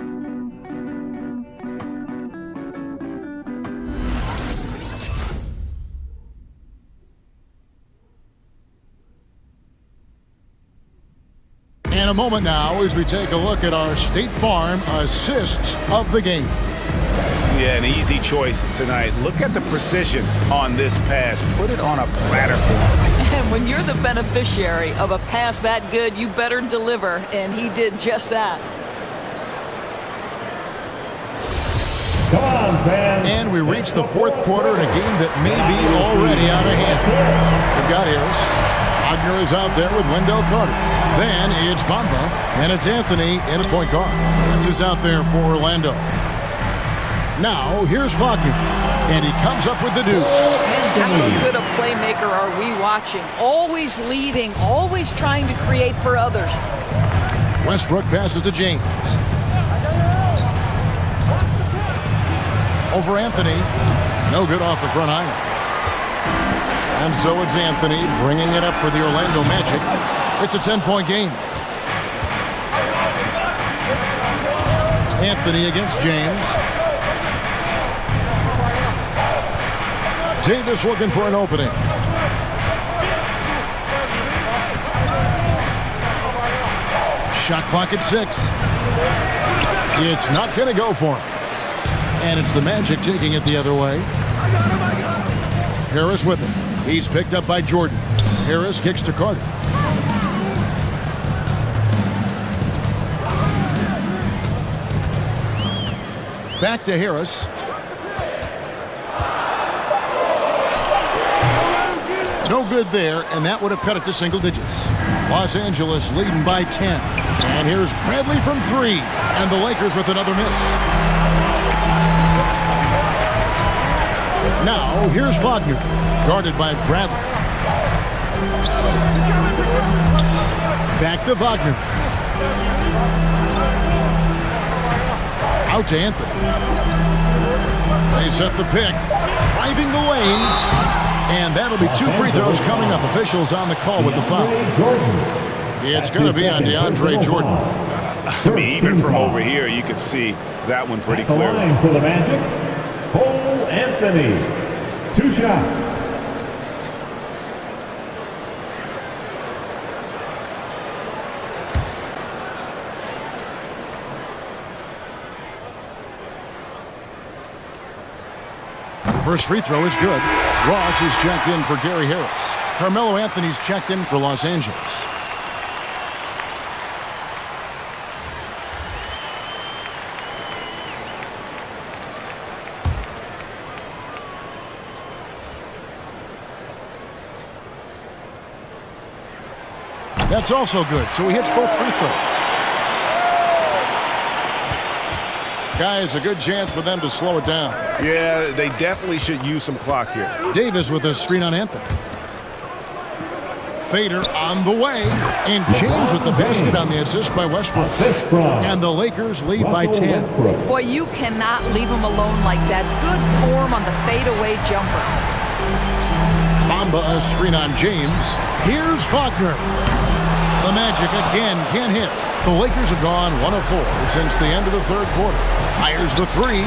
S10: In a moment now as we take a look at our State Farm assists of the game.
S14: Yeah, an easy choice tonight. Look at the precision on this pass. Put it on a platter for him.
S8: And when you're the beneficiary of a pass that good, you better deliver, and he did just that.
S6: Come on, fans.
S10: And we reach the fourth quarter in a game that may be already out of hand. We've got Harris. Wagner is out there with Wendell Carter. Then it's Bamba, and it's Anthony in a point guard. This is out there for Orlando. Now, here's Wagner, and he comes up with the deuce.
S8: How good a playmaker are we watching? Always leading, always trying to create for others.
S10: Westbrook passes to James. Over Anthony. No good off the front iron. And so it's Anthony bringing it up for the Orlando Magic. It's a 10-point game. Anthony against James. Davis looking for an opening. Shot clock at 6. It's not going to go for him. And it's the Magic taking it the other way. Harris with it. He's picked up by Jordan. Harris kicks to Carter. Back to Harris. No good there, and that would have cut it to single digits. Los Angeles leading by 10. And here's Bradley from 3. And the Lakers with another miss. Now, here's Wagner, guarded by Bradley. Back to Wagner. Out to Anthony. They set the pick, driving the lane. And that'll be 2 free throws coming up. Officials on the call with the foul. It's going to be on DeAndre Jordan.
S14: I mean, even from over here, you can see that one pretty clearly.
S6: The line for the Magic, Cole Anthony. 2 shots.
S10: First free throw is good. Ross is checked in for Gary Harris. Carmelo Anthony's checked in for Los Angeles. That's also good, so he hits both free throws. Guys, a good chance for them to slow it down.
S14: Yeah, they definitely should use some clock here.
S10: Davis with a screen on Anthony. Fader on the way. And James with the basket on the assist by Westbrook. And the Lakers lead by 10.
S8: Boy, you cannot leave him alone like that. Good form on the fadeaway jumper.
S10: Bamba a screen on James. Here's Wagner. The Magic again can't hit. The Lakers have gone 1 of 4 since the end of the third quarter. Fires the three.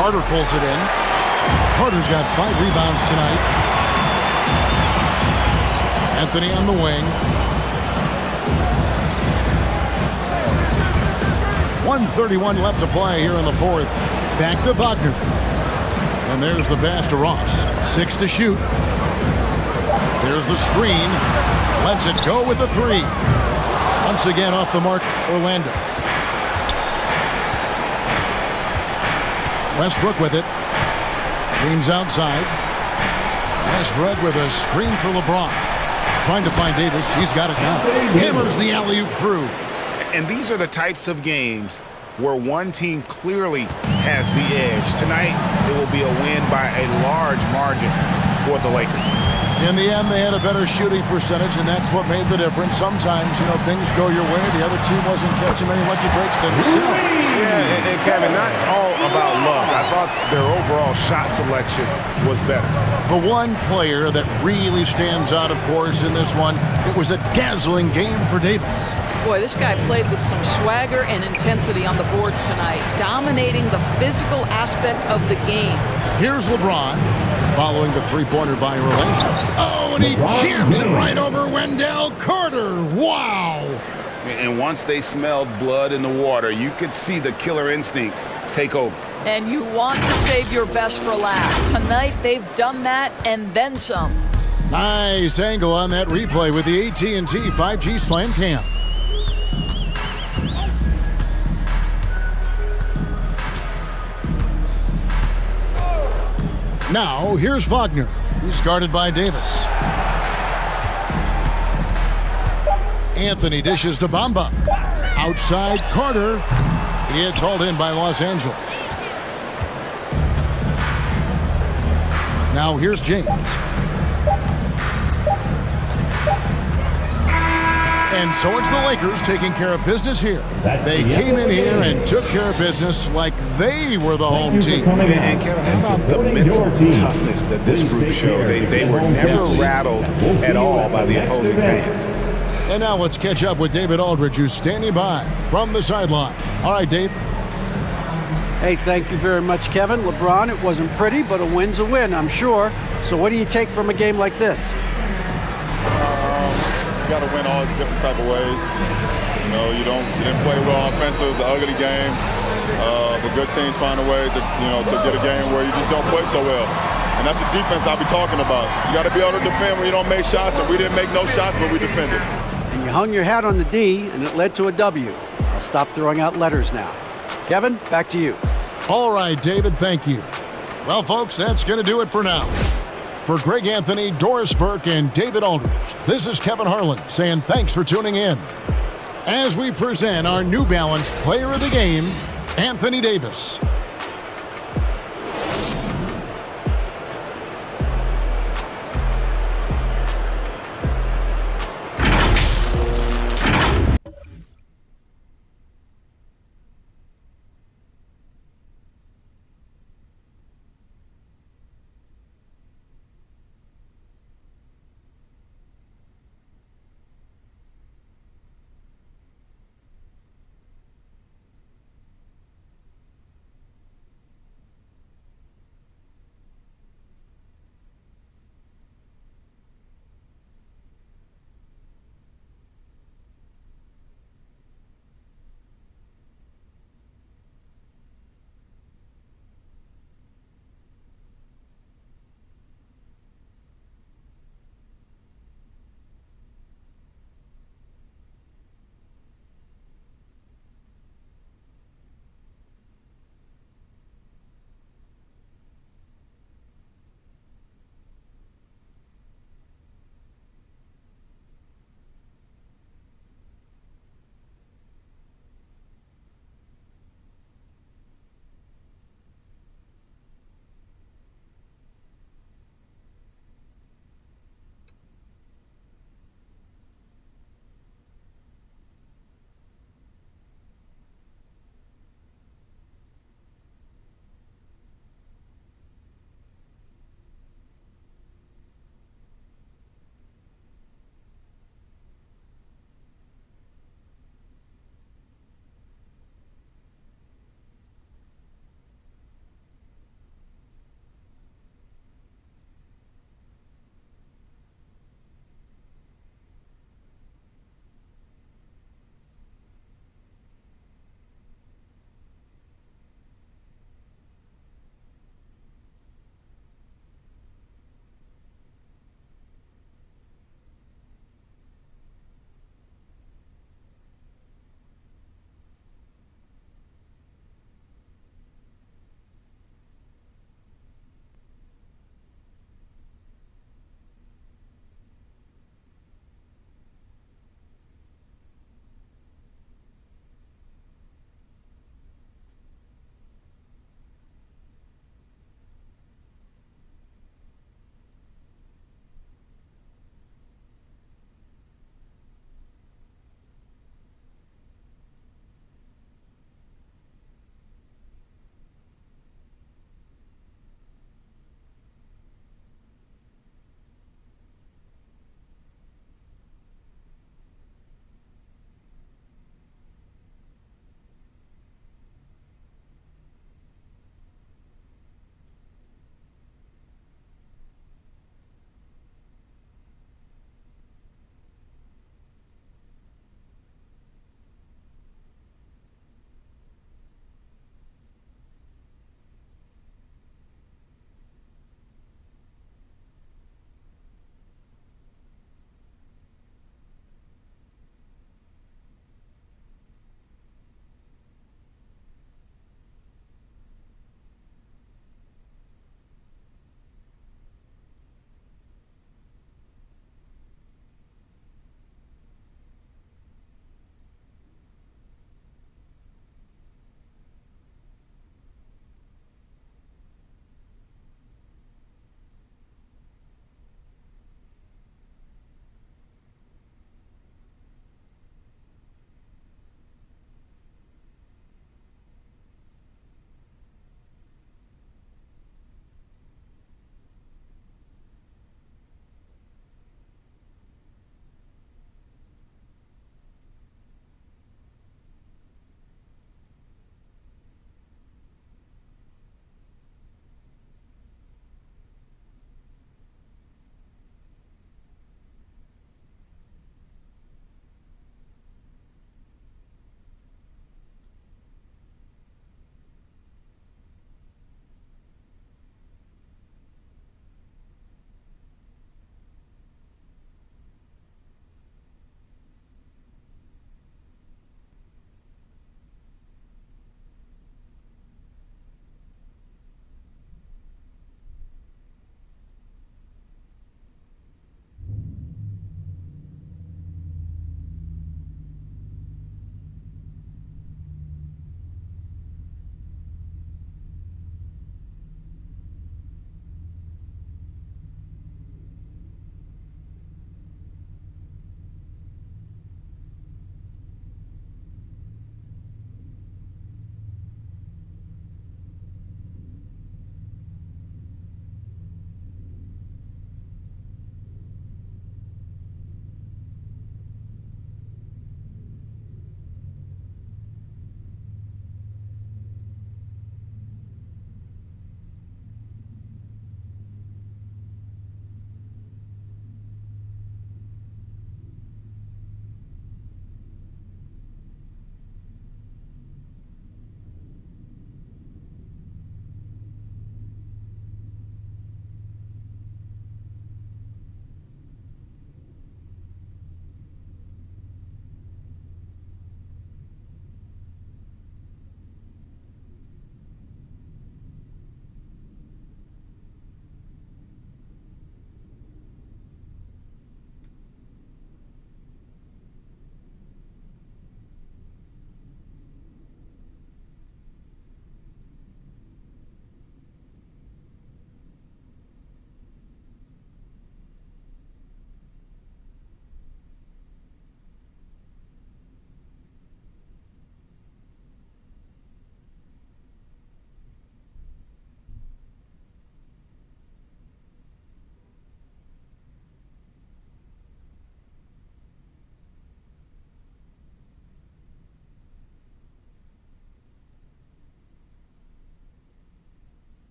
S10: Carter pulls it in. Carter's got 5 rebounds tonight. Anthony on the wing. 1:31 left to play here in the fourth. Back to Wagner. And there's the pass to Ross. 6 to shoot. There's the screen. Lets it go with the three. Once again off the mark, Orlando. Westbrook with it. James outside. Westbrook with a screen for LeBron. Trying to find Davis. He's got it now. Hammers the alley-oop through.
S14: And these are the types of games where one team clearly has the edge. Tonight, it will be a win by a large margin for the Lakers.
S10: In the end, they had a better shooting percentage, and that's what made the difference. Sometimes, things go your way. The other team wasn't catching many lucky breaks themselves.
S14: Yeah, and Kevin, not all about luck. I thought their overall shot selection was better.
S10: The one player that really stands out, of course, in this one, it was a dazzling game for Davis.
S8: Boy, this guy played with some swagger and intensity on the boards tonight, dominating the physical aspect of the game.
S10: Here's LeBron, following the three-pointer by Orlando. Oh, and he jams it right over Wendell Carter. Wow!
S15: And once they smelled blood in the water, you could see the killer instinct take over.
S8: And you want to save your best for last. Tonight, they've done that and then some.
S10: Nice angle on that replay with the AT&T 5G Slam Cam. Now, here's Wagner. He's guarded by Davis. Anthony dishes to Bamba. Outside Carter. It's hauled in by Los Angeles. Now here's James. And so it's the Lakers taking care of business here. They came in here and took care of business like they were the home team.
S14: And Kevin, how about the mental toughness that this group showed? They were never rattled at all by the opposing fans.
S10: And now let's catch up with David Aldridge, who's standing by from the sideline. All right, Dave.
S13: Hey, thank you very much, Kevin. LeBron, it wasn't pretty, but a win's a win, I'm sure. So what do you take from a game like this?
S7: You got to win all different type of ways. You didn't play well offensively. It was an ugly game. But good teams find a way to get a game where you just don't play so well. And that's the defense I'll be talking about. You got to be able to defend when you don't make shots, and we didn't make no shots, but we defended.
S13: And you hung your hat on the D, and it led to a W. I'll stop throwing out letters now. Kevin, back to you.
S10: All right, David, thank you. Well, folks, that's going to do it for now. For Greg Anthony, Doris Burke, and David Aldridge, this is Kevin Harlan saying thanks for tuning in. As we present our New Balance Player of the Game, Anthony Davis.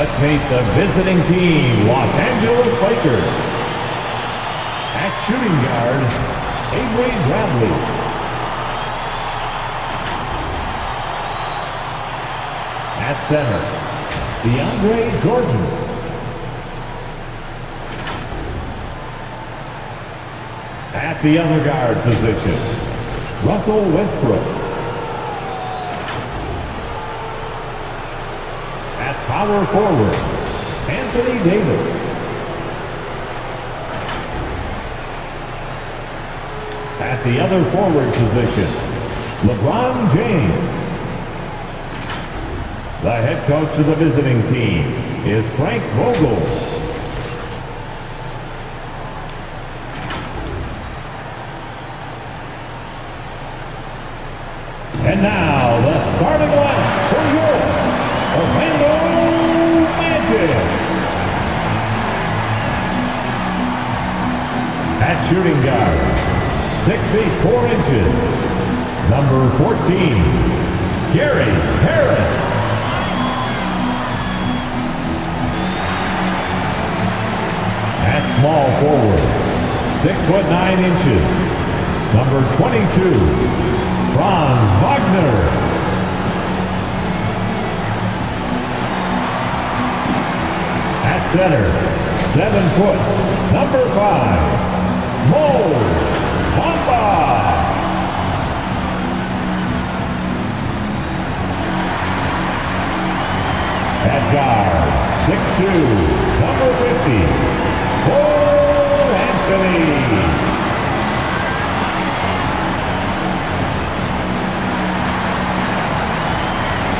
S6: Let's meet the visiting team, Los Angeles Lakers. At shooting guard, Avery Bradley. At center, DeAndre Jordan. At the other guard position, Russell Westbrook. At power forward, Anthony Davis. At the other forward position, LeBron James. The head coach of the visiting team is Frank Vogel. And now, the starting lineup for your Orlando Magic. At shooting guard, 6 feet 4 inches, number 14, Gary Harris. At small forward, 6 foot 9 inches, number 22, Franz Wagner. At center, 7 foot, number 5, Mo Bamba. At guard, 6'2", number 50, Cole Anthony.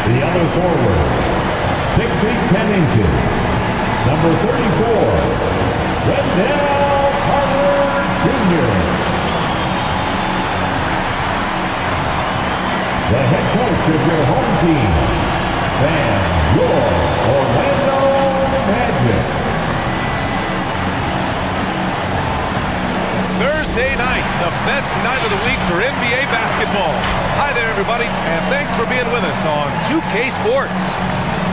S6: The other forward, 6 feet 10 inches, number 34, Wendell Carter Jr. The head coach of your home team, and your Orlando Magic.
S2: Thursday night, the best night of the week for NBA basketball. Hi there, everybody, and thanks for being with us on 2K Sports.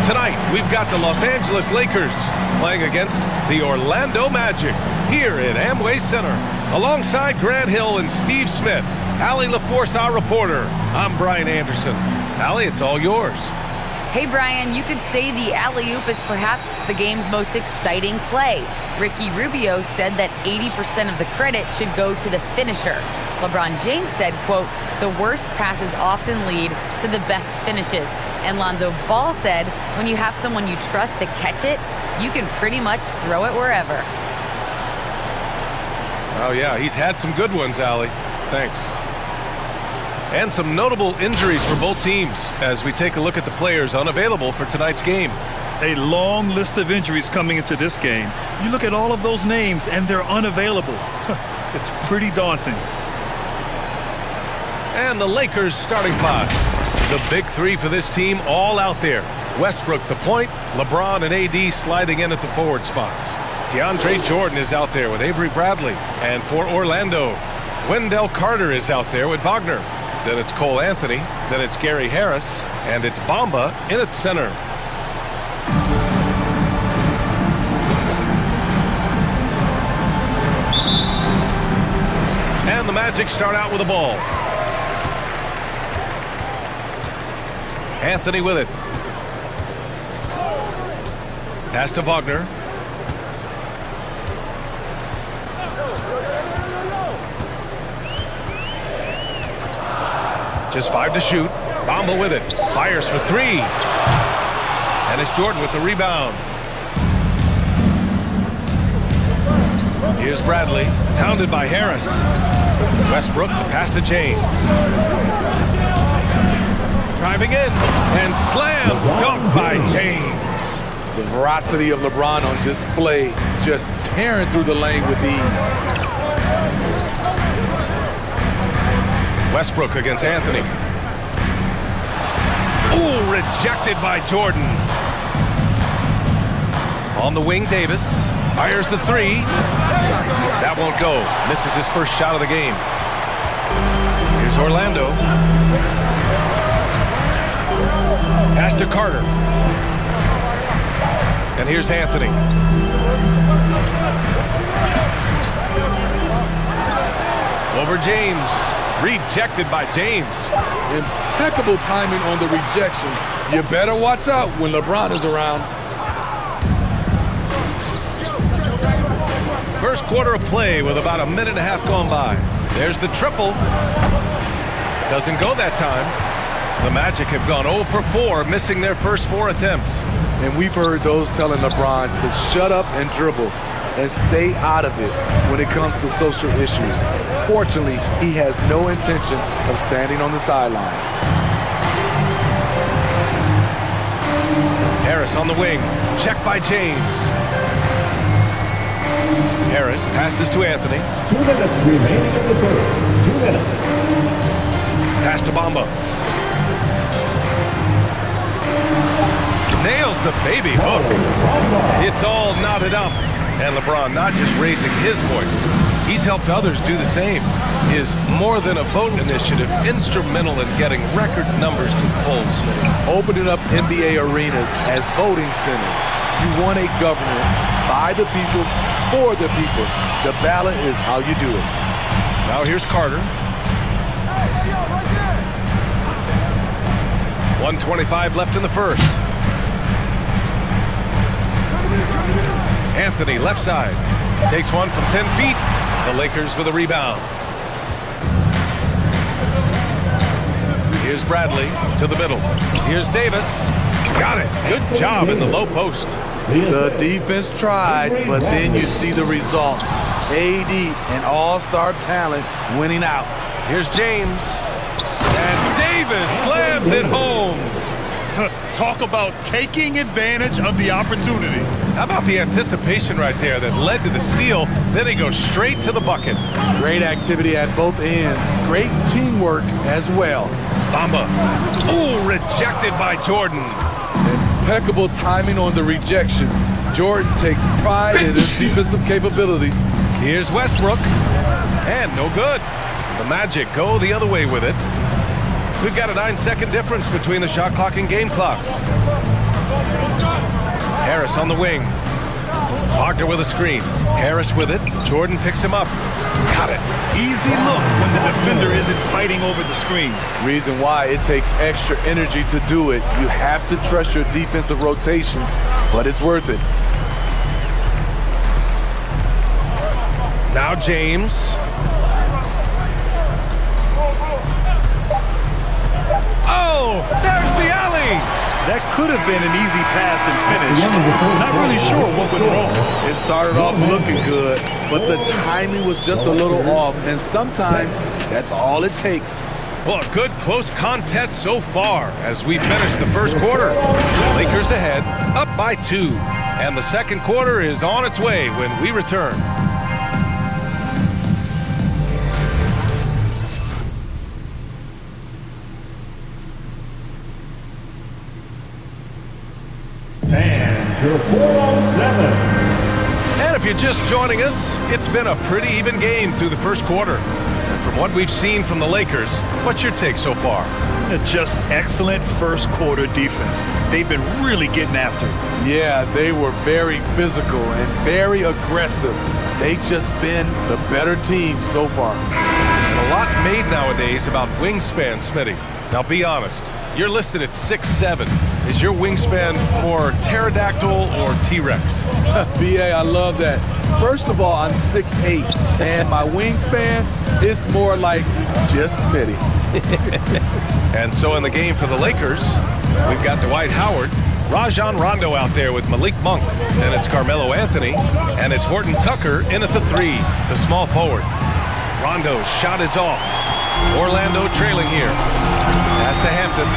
S2: Tonight, we've got the Los Angeles Lakers playing against the Orlando Magic here at Amway Center. Alongside Grant Hill and Steve Smith, Allie LaForce, our reporter. I'm Brian Anderson. Allie, it's all yours.
S4: Hey, Brian, you could say the alley-oop is perhaps the game's most exciting play. Ricky Rubio said that 80% of the credit should go to the finisher. LeBron James said, quote, the worst passes often lead to the best finishes. And Lonzo Ball said, when you have someone you trust to catch it, you can pretty much throw it wherever.
S2: Oh, yeah, he's had some good ones, Allie. Thanks. And some notable injuries for both teams as we take a look at the players unavailable for tonight's game.
S3: A long list of injuries coming into this game. You look at all of those names and they're unavailable. It's pretty daunting.
S2: And the Lakers starting five. The big three for this team all out there. Westbrook the point, LeBron and AD sliding in at the forward spots. DeAndre Jordan is out there with Avery Bradley. And for Orlando, Wendell Carter is out there with Wagner. Then it's Cole Anthony, then it's Gary Harris, and it's Bamba in at center. And the Magic start out with the ball. Anthony with it. Pass to Wagner. Just 5 to shoot. Bamba with it. Fires for 3. And it's Jordan with the rebound. Here's Bradley. Pounded by Harris. Westbrook, the pass to James. Driving in. And slam. Dunk by James.
S16: The veracity of LeBron on display. Just tearing through the lane with ease.
S2: Westbrook against Anthony. Ooh, rejected by Jordan. On the wing, Davis. Fires the 3. That won't go. Misses his first shot of the game. Here's Orlando. Pass to Carter. And here's Anthony. Over James. Rejected by James.
S16: Impeccable timing on the rejection. You better watch out when LeBron is around.
S2: First quarter of play with about a minute and a half gone by. There's the triple. Doesn't go that time. The Magic have gone 0 for 4, missing their first 4 attempts.
S16: And we've heard those telling LeBron to shut up and dribble and stay out of it when it comes to social issues. Fortunately, he has no intention of standing on the sidelines.
S2: Harris on the wing. Check by James. Harris passes to Anthony.
S6: 2 minutes remaining in the first. 2 minutes.
S2: Pass to Bamba. Nails the baby hook. It's all knotted up. And LeBron not just raising his voice. He's helped others do the same. His More Than a Vote initiative instrumental in getting record numbers to the polls.
S16: Opening up NBA arenas as voting centers. You want a government by the people, for the people. The ballot is how you do it.
S2: Now here's Carter. 1:25 left in the first. Anthony, left side. Takes one from 10 feet. The Lakers with a rebound. Here's Bradley to the middle. Here's Davis. Got it. Good job in the low post.
S16: The defense tried, but then you see the results. AD, an all-star talent, winning out.
S2: Here's James. And Davis slams it home.
S3: Talk about taking advantage of the opportunity.
S2: How about the anticipation right there that led to the steal? Then he goes straight to the bucket.
S16: Great activity at both ends. Great teamwork as well.
S2: Bamba. Ooh, rejected by Jordan.
S16: Impeccable timing on the rejection. Jordan takes pride in his defensive capability.
S2: Here's Westbrook. And no good. The Magic go the other way with it. We've got a 9-second difference between the shot clock and game clock. Harris on the wing. Wagner with a screen. Harris with it. Jordan picks him up. Got it.
S3: Easy look when the defender isn't fighting over the screen.
S16: Reason why it takes extra energy to do it. You have to trust your defensive rotations, but it's worth it.
S2: Now James. Oh, there's the alley.
S3: That could have been an easy pass and finish. Not really sure what went wrong.
S16: It started off looking good, but the timing was just a little off, and sometimes that's all it takes.
S2: Well, a good close contest so far as we finish the first quarter. Lakers ahead, up by 2. And the second quarter is on its way when we return.
S6: And your 407.
S2: And if you're just joining us, it's been a pretty even game through the first quarter. And from what we've seen from the Lakers, what's your take so far?
S3: Just excellent first quarter defense. They've been really getting after it.
S16: Yeah, they were very physical and very aggressive. They've just been the better team so far.
S2: A lot made nowadays about wingspan, Smitty. Now be honest, you're listed at 6'7". Is your wingspan more pterodactyl or T-Rex?
S16: BA, I love that. First of all, I'm 6'8", and my wingspan is more like just Smitty.
S2: And so in the game for the Lakers, we've got Dwight Howard, Rajon Rondo out there with Malik Monk, and it's Carmelo Anthony, and it's Horton Tucker in at the 3, the small forward. Rondo's shot is off. Orlando trailing here. Pass to Hampton.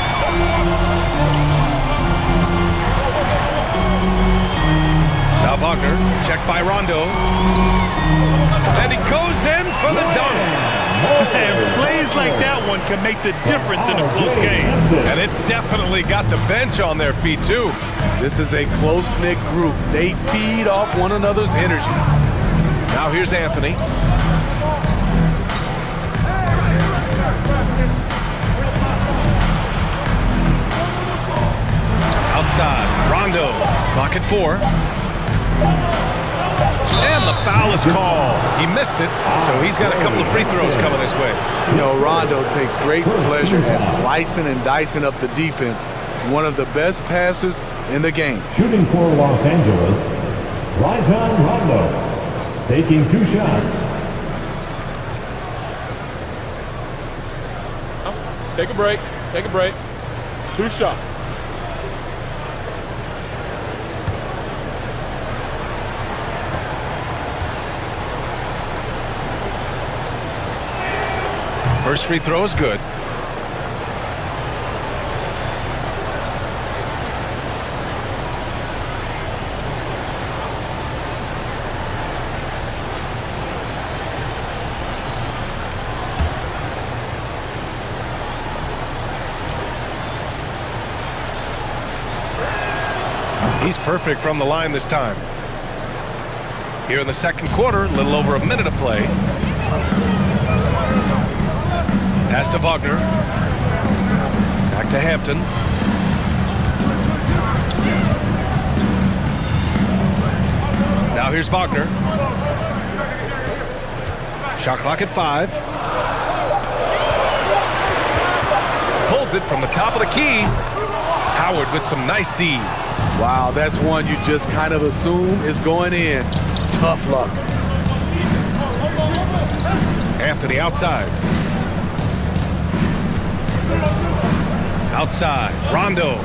S2: Now Wagner, checked by Rondo. And he goes in for the dunk.
S3: And plays like that one can make the difference in a close game.
S2: And it definitely got the bench on their feet, too.
S16: This is a close-knit group. They feed off one another's energy.
S2: Now here's Anthony. Outside, Rondo, clock at 4. And the foul is called. He missed it, so he's got a couple of free throws coming his way.
S16: You know, Rondo takes great pleasure in slicing and dicing up the defense. One of the best passers in the game.
S6: Shooting for Los Angeles, Rajon Rondo, taking 2 shots.
S5: Take a break. Take a break. 2 shots.
S2: First free throw is good. He's perfect from the line this time. Here in the second quarter, a little over a minute of play. Pass to Wagner. Back to Hampton. Now here's Wagner. Shot clock at 5. Pulls it from the top of the key. Howard with some nice D.
S16: Wow, that's one you just kind of assume is going in. Tough luck.
S2: Anthony outside. Outside, Rondo.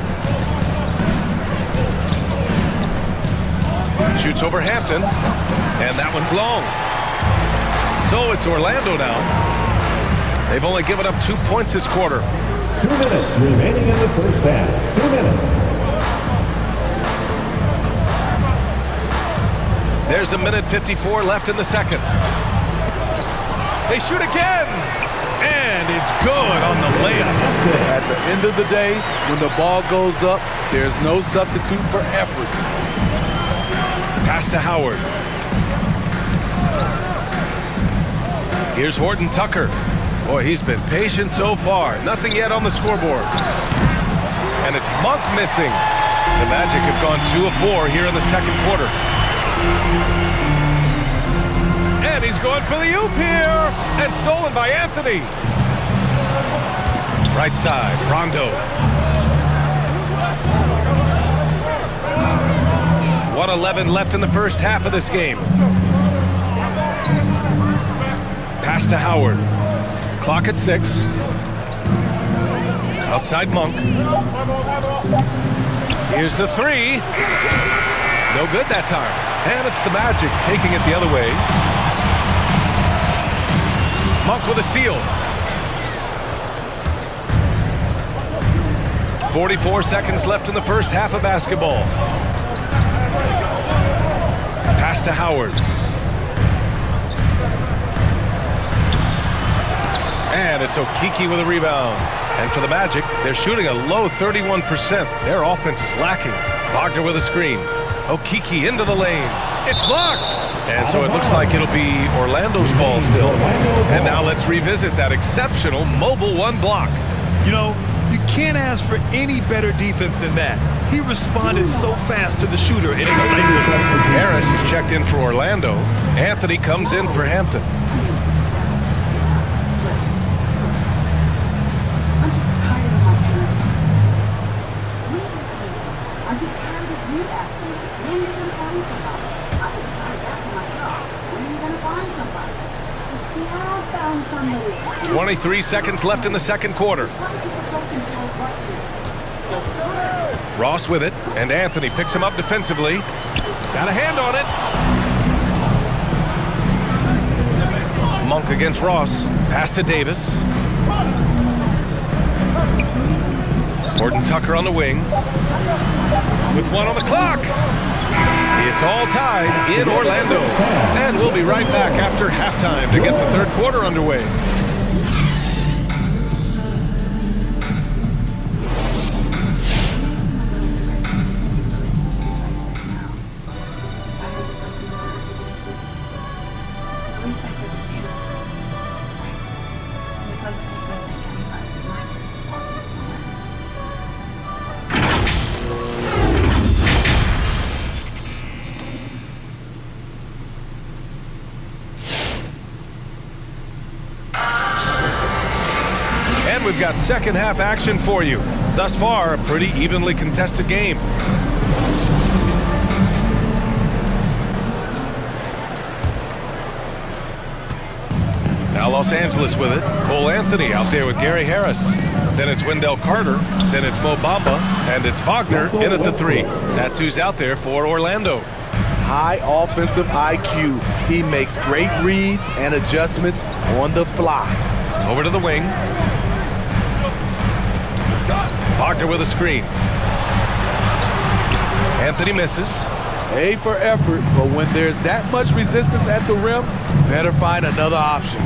S2: Shoots over Hampton, and that one's long. So it's Orlando now. They've only given up 2 points this quarter.
S6: 2 minutes remaining in the first half. 2 minutes.
S2: There's a minute 54 left in the second. They shoot again, and it's good on the layup.
S16: At the end of the day, when the ball goes up, there's no substitute for effort.
S2: Pass to Howard. Here's Horton Tucker. Boy, he's been patient so far. Nothing yet on the scoreboard. And it's Monk missing. The Magic have gone 2 of 4 here in the second quarter. And he's going for the oop here. And stolen by Anthony. Right side, Rondo. 1:11 left in the first half of this game. Pass to Howard. Clock at 6. Outside Monk. Here's the 3. No good that time. And it's the Magic taking it the other way. Monk with a steal. 44 seconds left in the first half of basketball. Pass to Howard. And it's Okeke with a rebound. And for the Magic, they're shooting a low 31%. Their offense is lacking. Wagner with a screen. Okeke into the lane. It's blocked. And so it looks like it'll be Orlando's ball still. And now let's revisit that exceptional mobile 1 block.
S3: You know, you can't ask for any better defense than that. He responded so fast to the shooter, and it's stifled.
S2: Harris is checked in for Orlando. Anthony comes in for Hampton.
S17: I'm just tired of my parents asking me, when are you going to find somebody? I get tired of you asking me, when are you going to find somebody? I get tired of asking myself, when are you going to find somebody? But you have found somebody.
S2: 23 seconds left in the second quarter. Ross with it, and Anthony picks him up defensively. Got a hand on it. Monk against Ross. Pass to Davis. Horton Tucker on the wing. With 1 on the clock. It's all tied in Orlando. And we'll be right back after halftime to get the third quarter underway. we've got second half action for you. Thus far, a pretty evenly contested game. Now Los Angeles with it. Cole Anthony out there with Gary Harris. Then it's Wendell Carter. Then it's Mo Bamba. And it's Wagner in at the 3. That's who's out there for Orlando.
S16: High offensive IQ. He makes great reads and adjustments on the fly.
S2: Over to the wing. Wagner with a screen. Anthony misses.
S16: A for effort, but when there's that much resistance at the rim, better find another option.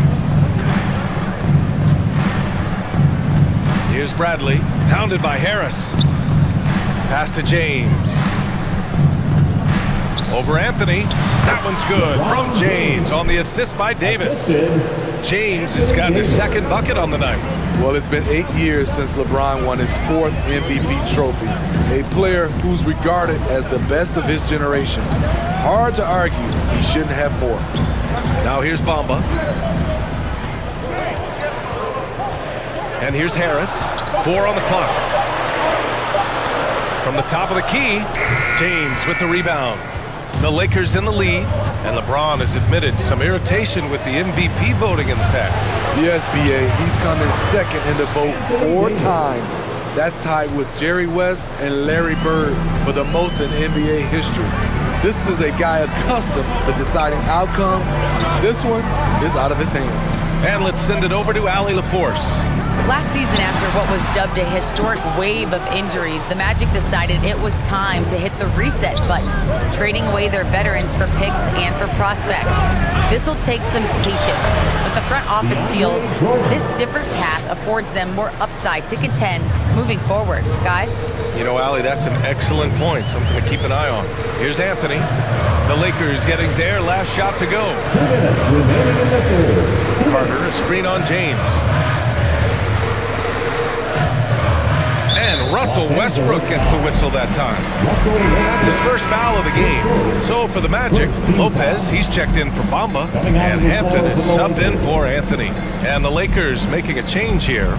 S2: Here's Bradley, pounded by Harris. Pass to James. Over Anthony. That one's good from James on the assist by Davis. James has got his second bucket on the night.
S16: Well, it's been 8 years since LeBron won his 4th MVP trophy. A player who's regarded as the best of his generation. Hard to argue he shouldn't have more.
S2: Now here's Bamba. And here's Harris. 4 on the clock. From the top of the key, James with the rebound. The Lakers in the lead, and LeBron has admitted some irritation with the MVP voting in the past.
S16: Yes, B.A., he's come in second in the vote 4 times. That's tied with Jerry West and Larry Bird for the most in NBA history. This is a guy accustomed to deciding outcomes. This one is out of his hands.
S2: And let's send it over to Allie LaForce.
S4: Last season, after what was dubbed a historic wave of injuries, the Magic decided it was time to hit the reset button, trading away their veterans for picks and for prospects. This will take some patience, but the front office feels this different path affords them more upside to contend moving forward. Guys?
S2: You know, Allie, that's an excellent point, something to keep an eye on. Here's Anthony. The Lakers getting their last shot to go. Carter, a screen on James. And Russell Westbrook gets the whistle that time. That's his first foul of the game. So for the Magic, Lopez, he's checked in for Bamba, and Hampton is subbed in for Anthony. And the Lakers making a change here.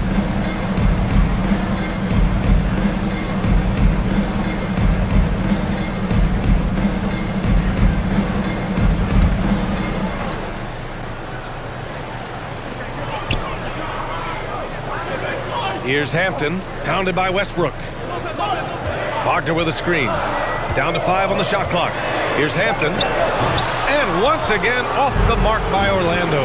S2: Here's Hampton, pounded by Westbrook. Wagner with a screen. Down to 5 on the shot clock. Here's Hampton. And once again, off the mark by Orlando.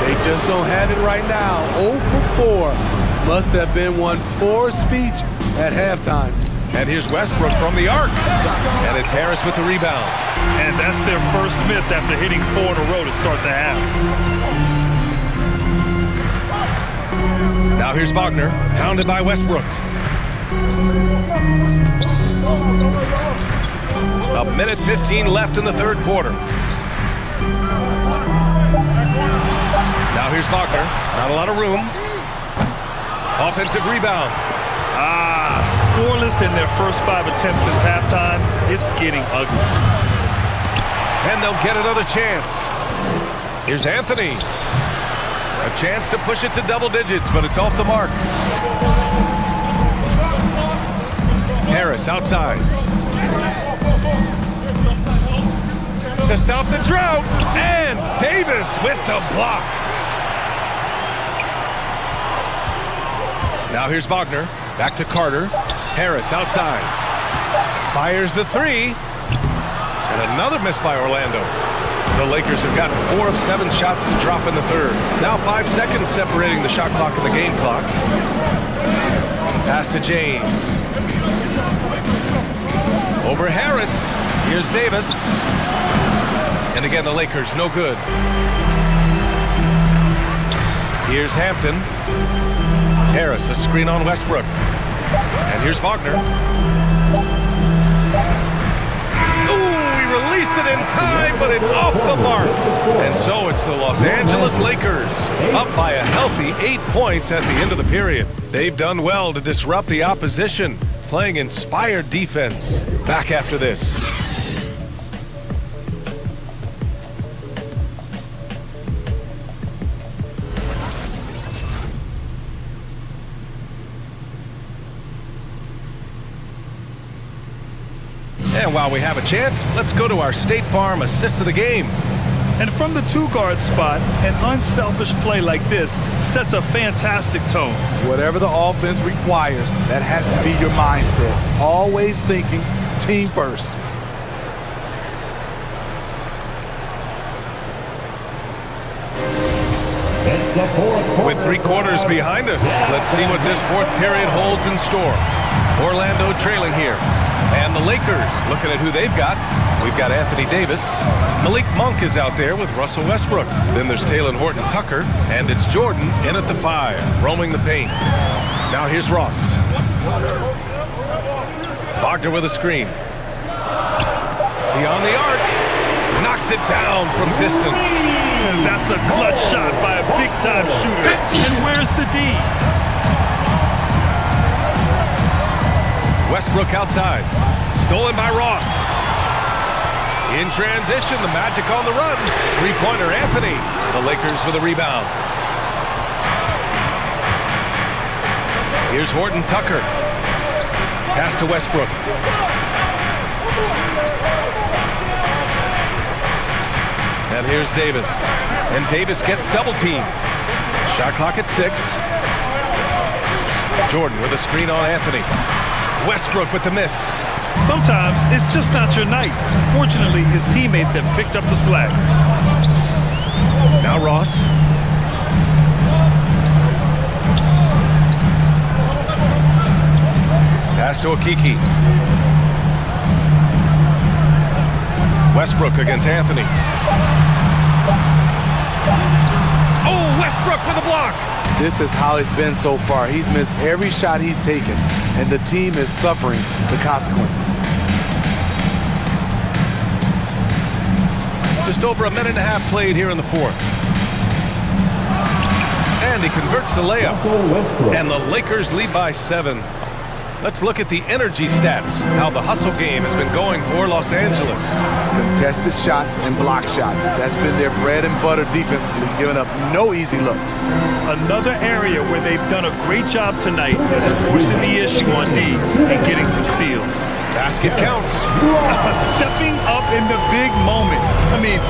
S16: They just don't have it right now. 0 for 4. Must have been one poor speech at halftime.
S2: And here's Westbrook from the arc. And it's Harris with the rebound.
S3: And that's their first miss after hitting 4 in a row to start the half.
S2: Now here's Wagner, pounded by Westbrook. A minute 15 left in the third quarter. Now here's Wagner, not a lot of room. Offensive rebound.
S3: Scoreless in their first 5 attempts since halftime. It's getting ugly.
S2: And they'll get another chance. Here's Anthony. A chance to push it to double digits, but it's off the mark. Harris outside. To stop the drought, and Davis with the block. Now here's Wagner, back to Carter. Harris outside. Fires the 3, and another miss by Orlando. The Lakers have gotten 4 of 7 shots to drop in the third. Now 5 seconds separating the shot clock and the game clock. Pass to James. Over Harris. Here's Davis. And again, the Lakers, no good. Here's Hampton. Harris, a screen on Westbrook. And here's Wagner. Released it in time, but it's off the mark. And so it's the Los Angeles Lakers up by a healthy 8 points at the end of the period. They've done well to disrupt the opposition, playing inspired defense. Back after this. And while we have a chance, let's go to our State Farm assist of the game.
S3: And from the two-guard spot, an unselfish play like this sets a fantastic tone.
S16: Whatever the offense requires, that has to be your mindset. Always thinking team first.
S2: With 3 quarters behind us, let's see what this fourth period holds in store. Orlando trailing here. And the Lakers looking at who they've got. We've got Anthony Davis. Malik Monk is out there with Russell Westbrook. Then there's Talen Horton-Tucker. And it's Jordan in at the 5, roaming the paint. Now here's Ross. Wagner with a screen. Beyond the arc. Knocks it down from distance.
S3: And that's a clutch shot by a big-time shooter. And where's the D?
S2: Westbrook outside. Stolen by Ross. In transition, the Magic on the run. 3-pointer Anthony. The Lakers with a rebound. Here's Horton-Tucker. Pass to Westbrook. And here's Davis. And Davis gets double-teamed. Shot clock at 6. Jordan with a screen on Anthony. Westbrook with the miss.
S3: Sometimes it's just not your night. Fortunately, his teammates have picked up the slack.
S2: Now Ross. Pass to Okeke. Westbrook against Anthony. Oh, Westbrook with a block.
S16: This is how it's been so far. He's missed every shot he's taken, and the team is suffering the consequences.
S2: Just over a minute and a half played here in the fourth. And he converts the layup. And the Lakers lead by 7. Let's look at the energy stats, how the hustle game has been going for Los Angeles.
S16: Contested shots and block shots. That's been their bread and butter defensively, giving up no easy looks.
S3: Another area where they've done a great job tonight is forcing the issue on D and getting some steals.
S2: Basket counts.
S3: Stepping up in the big moment. I mean,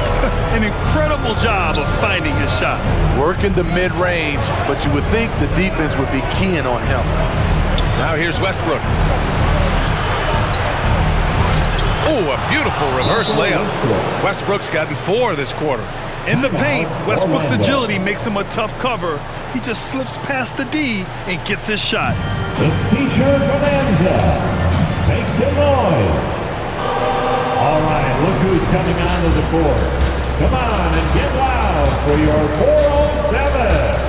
S3: an incredible job of finding his shot.
S16: Working the mid-range, but you would think the defense would be keying on him.
S2: Now here's Westbrook. Oh, a beautiful reverse layup. Westbrook's gotten 4 this quarter.
S3: In the paint, Westbrook's agility makes him a tough cover. He just slips past the D and gets his shot.
S6: It's T-shirt Bonanza. Make some noise. All right, look who's coming onto the court. Come on and get loud for your 407.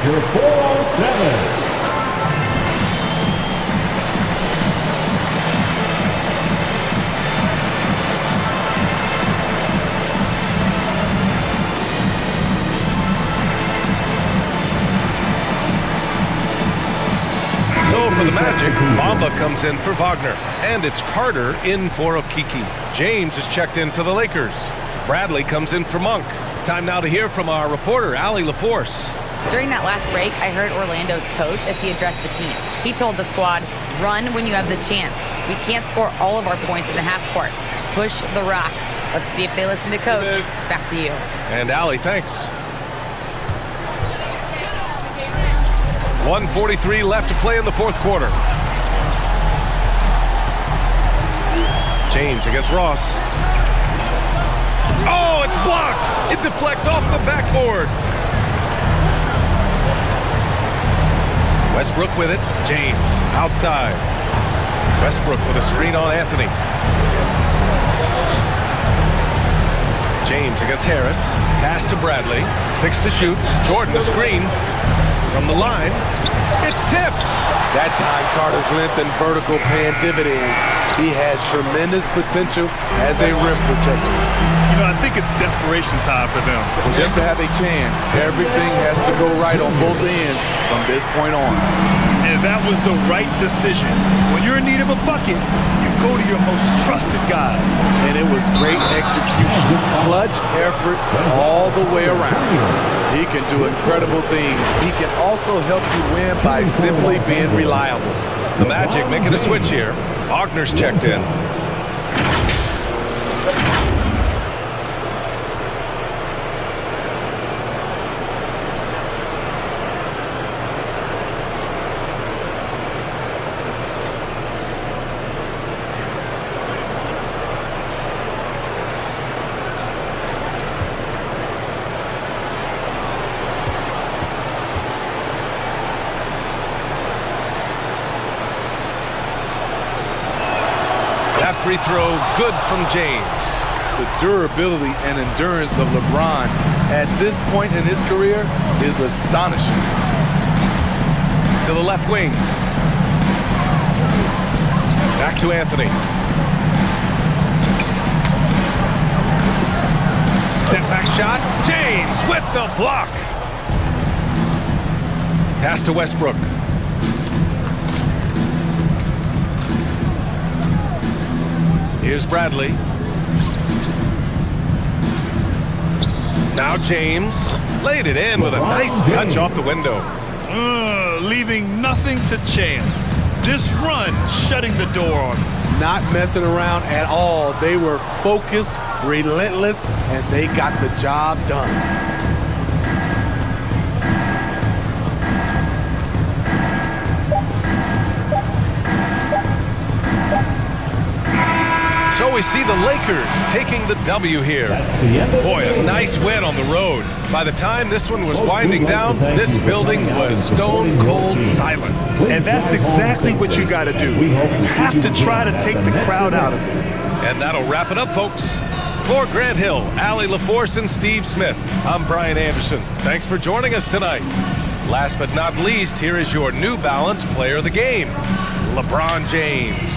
S6: Your 407.
S2: So for the Magic, Bamba comes in for Wagner. And it's Carter in for Okeke. James is checked in for the Lakers. Bradley comes in for Monk. Time now to hear from our reporter, Allie LaForce.
S4: During that last break, I heard Orlando's coach as he addressed the team. He told the squad, run when you have the chance. We can't score all of our points in the half court. Push the rock. Let's see if they listen to coach. Back to you.
S2: And Allie, thanks. 1:43 left to play in the fourth quarter. James against Ross. It deflects off the backboard. Westbrook with it. James outside. Westbrook with a screen on Anthony. James against Harris. Pass to Bradley. 6 to shoot. Jordan, the screen. From the line. It's tipped.
S16: That time, Carter's length and vertical paying dividends. He has tremendous potential as a rim protector.
S3: You know, I think it's desperation time for them.
S16: For them to have a chance, everything has to go right on both ends from this point on.
S3: And that was the right decision. When you're in need of a bucket, you go to your most trusted guys.
S16: And it was great execution. Clutch effort all the way around. He can do incredible things. He can also help you win by simply being reliable.
S2: The Magic making a switch here. Wagner's checked in. Free throw, good from James.
S16: The durability and endurance of LeBron at this point in his career is astonishing.
S2: To the left wing. Back to Anthony. Step back shot. James with the block. Pass to Westbrook. Here's Bradley. Now James laid it in with a nice touch off the window.
S3: Leaving nothing to chance. This run shutting the door on them.
S16: Not messing around at all. They were focused, relentless, and they got the job done.
S2: So we see the Lakers taking the W here. Boy, a nice win on the road. By the time this one was winding down, this building was stone cold silent.
S3: And that's exactly what you got to do. You have to try to take the crowd out of it.
S2: And that'll wrap it up, folks. For Grant Hill, Allie LaForce, and Steve Smith, I'm Brian Anderson. Thanks for joining us tonight. Last but not least, here is your New Balance player of the game, LeBron James.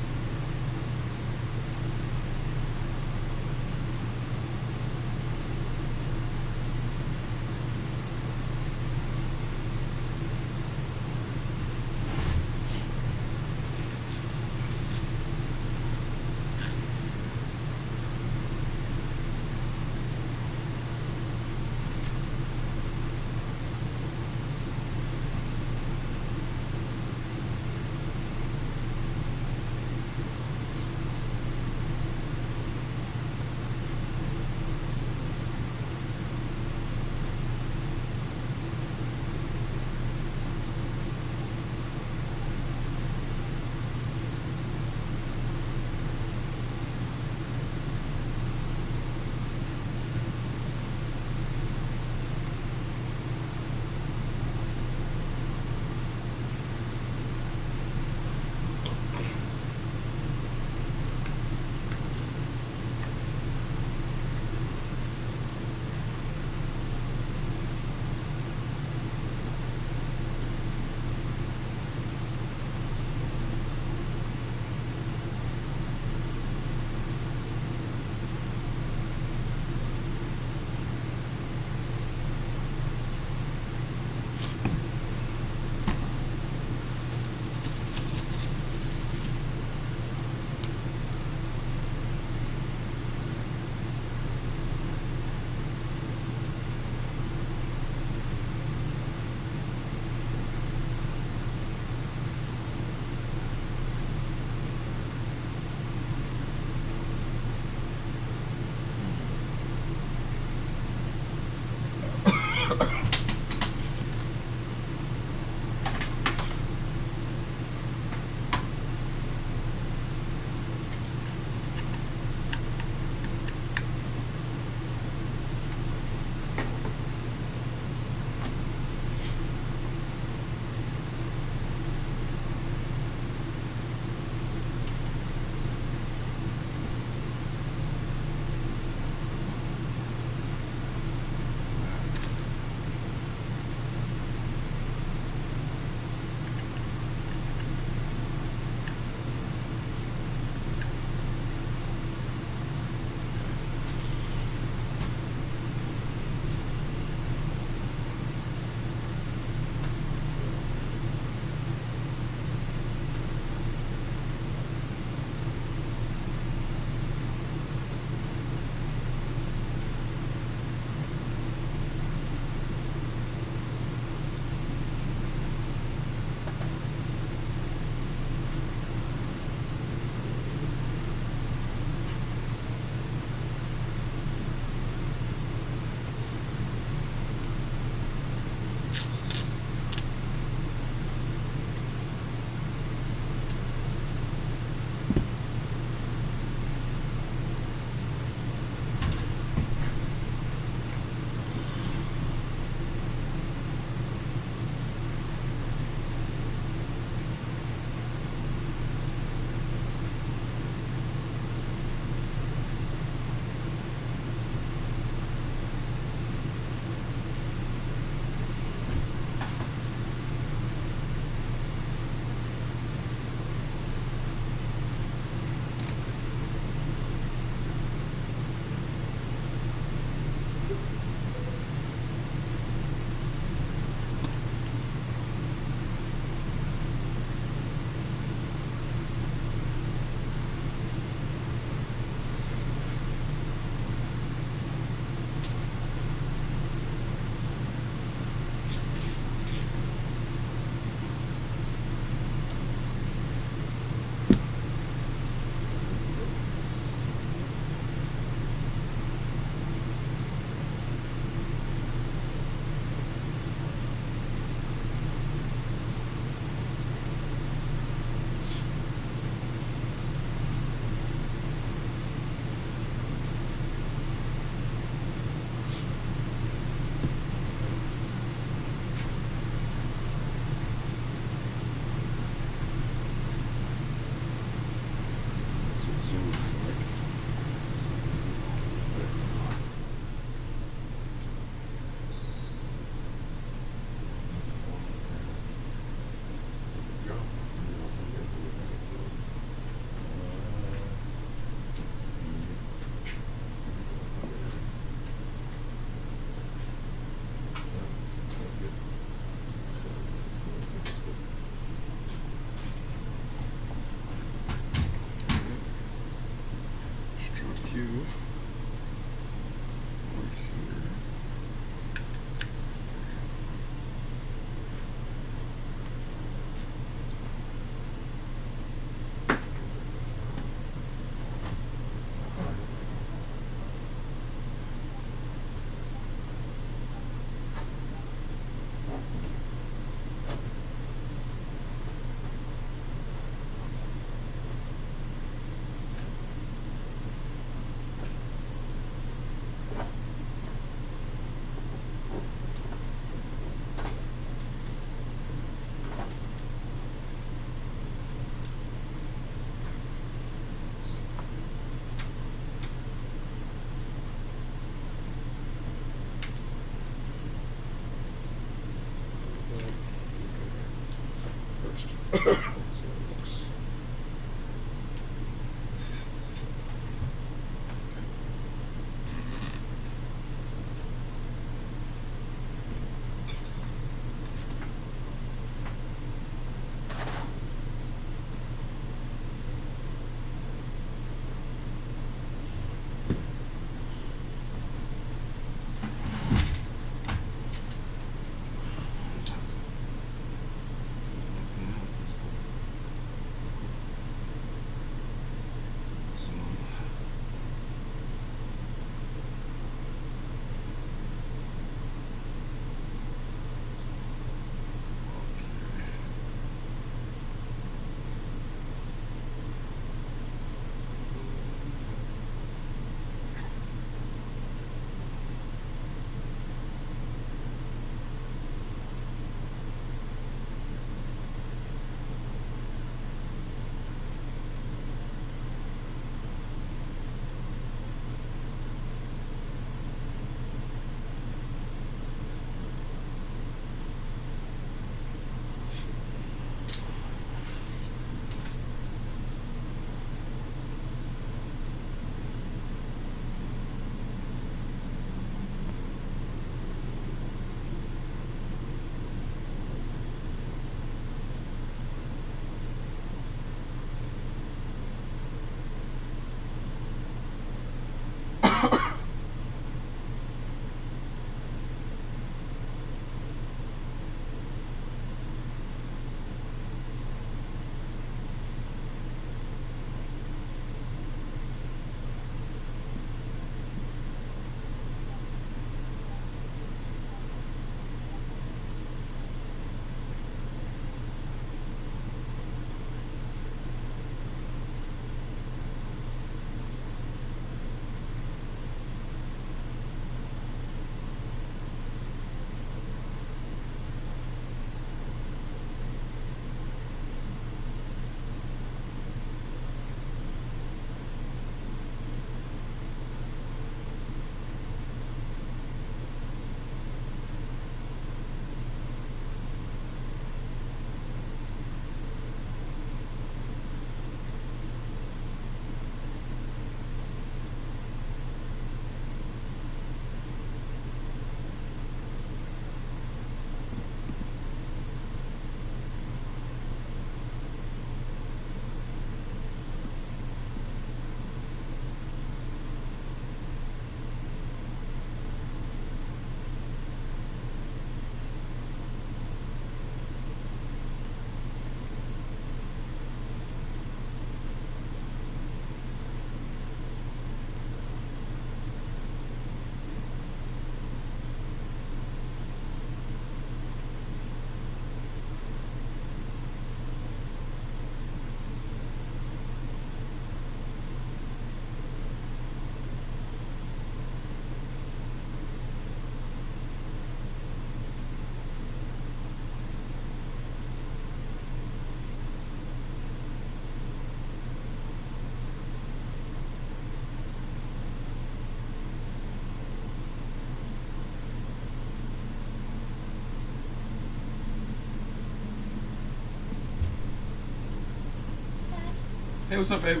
S18: Hey, what's up, babe?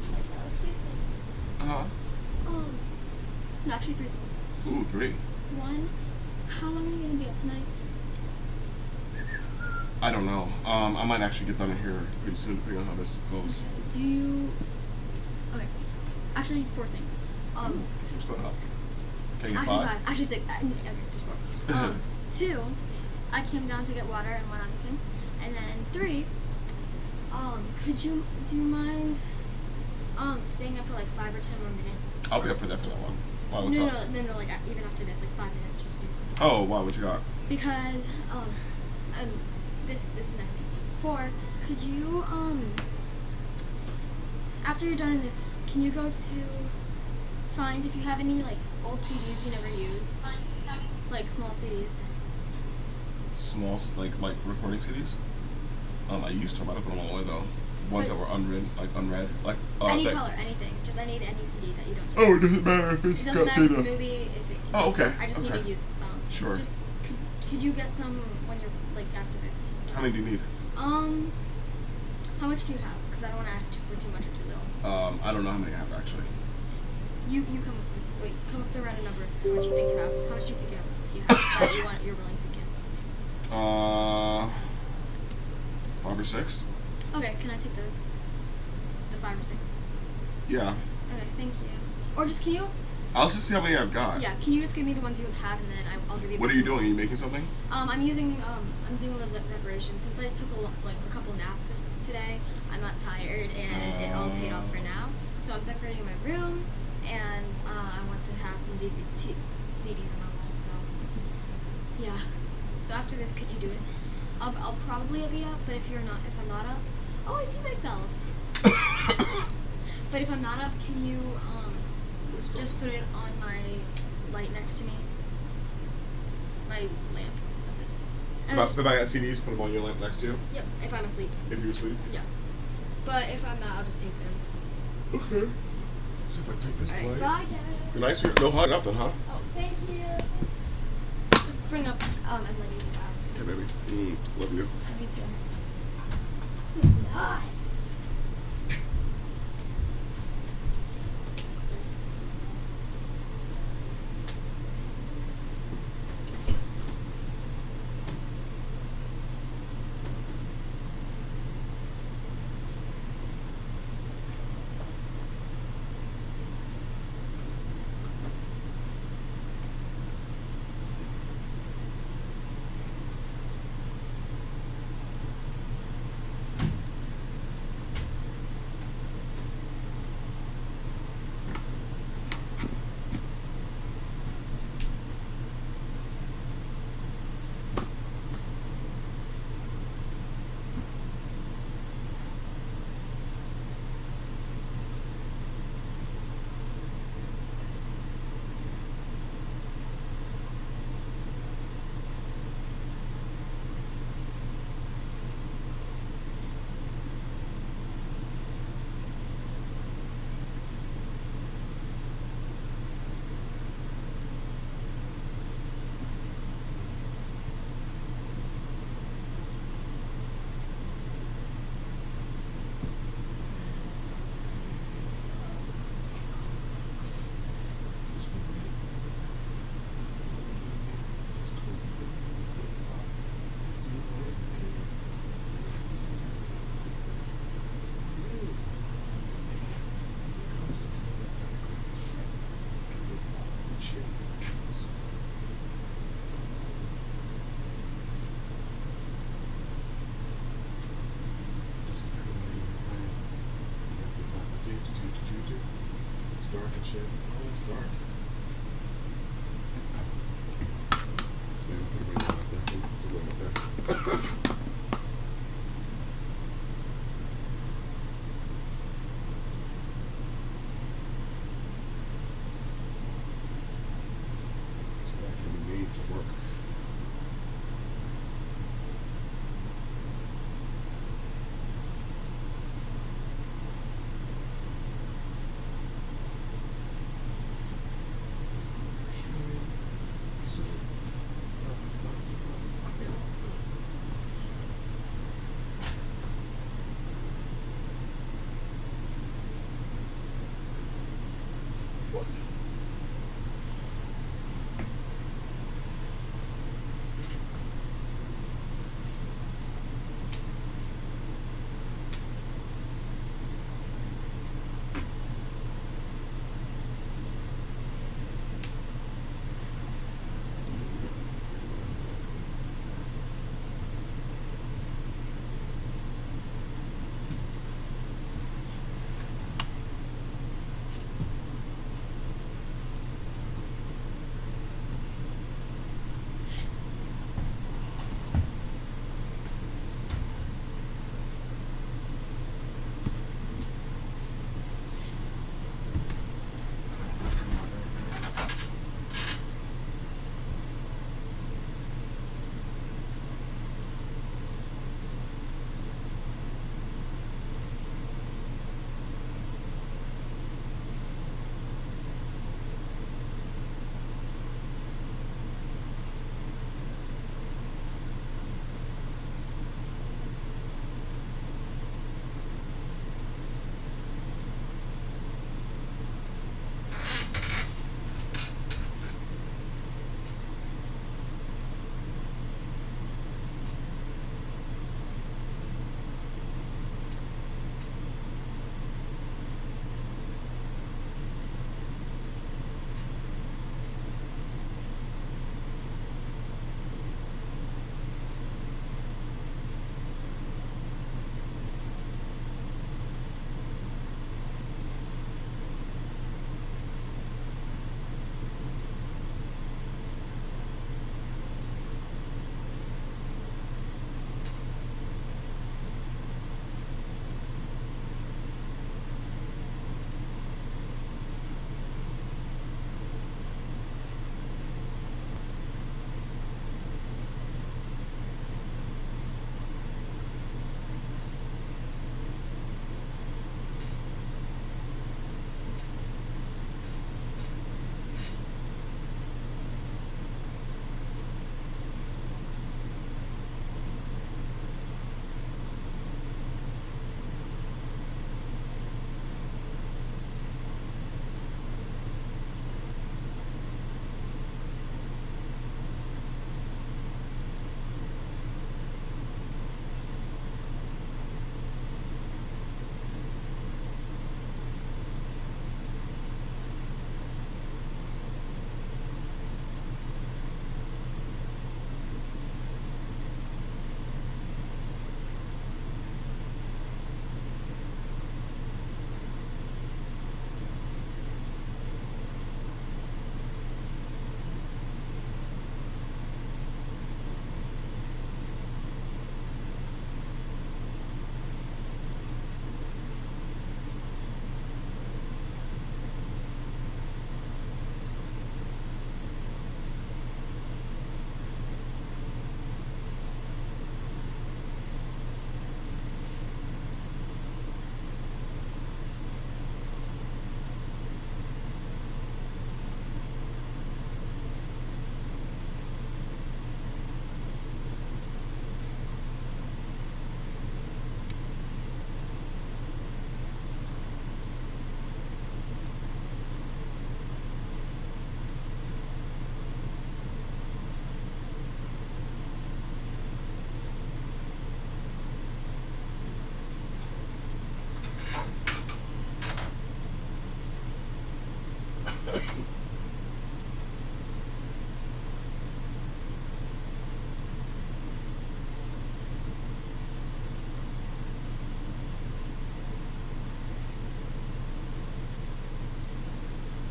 S19: Two things.
S18: Uh-huh.
S19: No, actually 3 things.
S18: Ooh, 3.
S19: One, how long are you gonna be up tonight?
S18: I don't know. I might actually get done in here pretty soon, depending on how this goes.
S19: Do you? Okay. Actually, 4 things.
S18: What's going on? Can I get
S19: Actually
S18: 5?
S19: 5. Actually 6. Okay, just 4. 2, I came down to get water and one other thing. And then 3, do you mind staying up for like 5 or 10 more minutes?
S18: I'll be up for that for long. Why, what's
S19: no,
S18: up?
S19: No, like even after this, like 5 minutes just to do something.
S18: Oh, wow, what you got?
S19: Because, this is the next thing. 4, could you, after you're done in this, can you go to find if you have any, like, old CDs you never use? Like, small CDs.
S18: Small, like recording CDs? I used to, but I threw them all away, though. Ones that were unread.
S19: Any color, anything. Just I need any CD that you don't use.
S18: Oh, it doesn't matter if it's
S19: It
S18: got
S19: doesn't matter if it's a
S18: data.
S19: movie.
S18: Oh, okay.
S19: I just need to use.
S18: Sure.
S19: Just could you get some when you're like after this or something?
S18: How many do you need?
S19: How much do you have? Because I don't want to ask for too much or too little.
S18: I don't know how many I have actually.
S19: You come up with the random number. How much you think you have? How much do you think you have that you're willing to give?
S18: 5 or 6.
S19: Okay, can I take those? The 5 or 6.
S18: Yeah.
S19: Okay, thank you. Or just can you?
S18: I'll just see how many I've got.
S19: Yeah, can you just give me the ones you have and then I'll give you.
S18: What are you doing? Are you making something?
S19: I'm doing a little decoration since I took a couple naps today. I'm not tired and it all paid off for now. So I'm decorating my room and I want to have some CDs on my wall. So yeah. So after this, could you do it? I'll probably be up, but if I'm not up, oh, I see myself. But if I'm not up, can you just put it on my light next to me? My lamp. That's it.
S18: If I got CDs, put them on your lamp next to you?
S19: Yep, if I'm asleep.
S18: If you're asleep?
S19: Yeah. But if I'm not, I'll just take them.
S18: Okay. So if I take this
S19: All right,
S18: light.
S19: bye, Dad.
S18: Good night, sweetheart. No hug, nothing, huh?
S19: Oh, thank you. Just bring up as many as you have.
S18: Okay, baby. Love you.
S19: Love you too. Nice.
S18: It's dark and shit. Oh, it's dark. So maybe put a ring up there. Put a ring up there.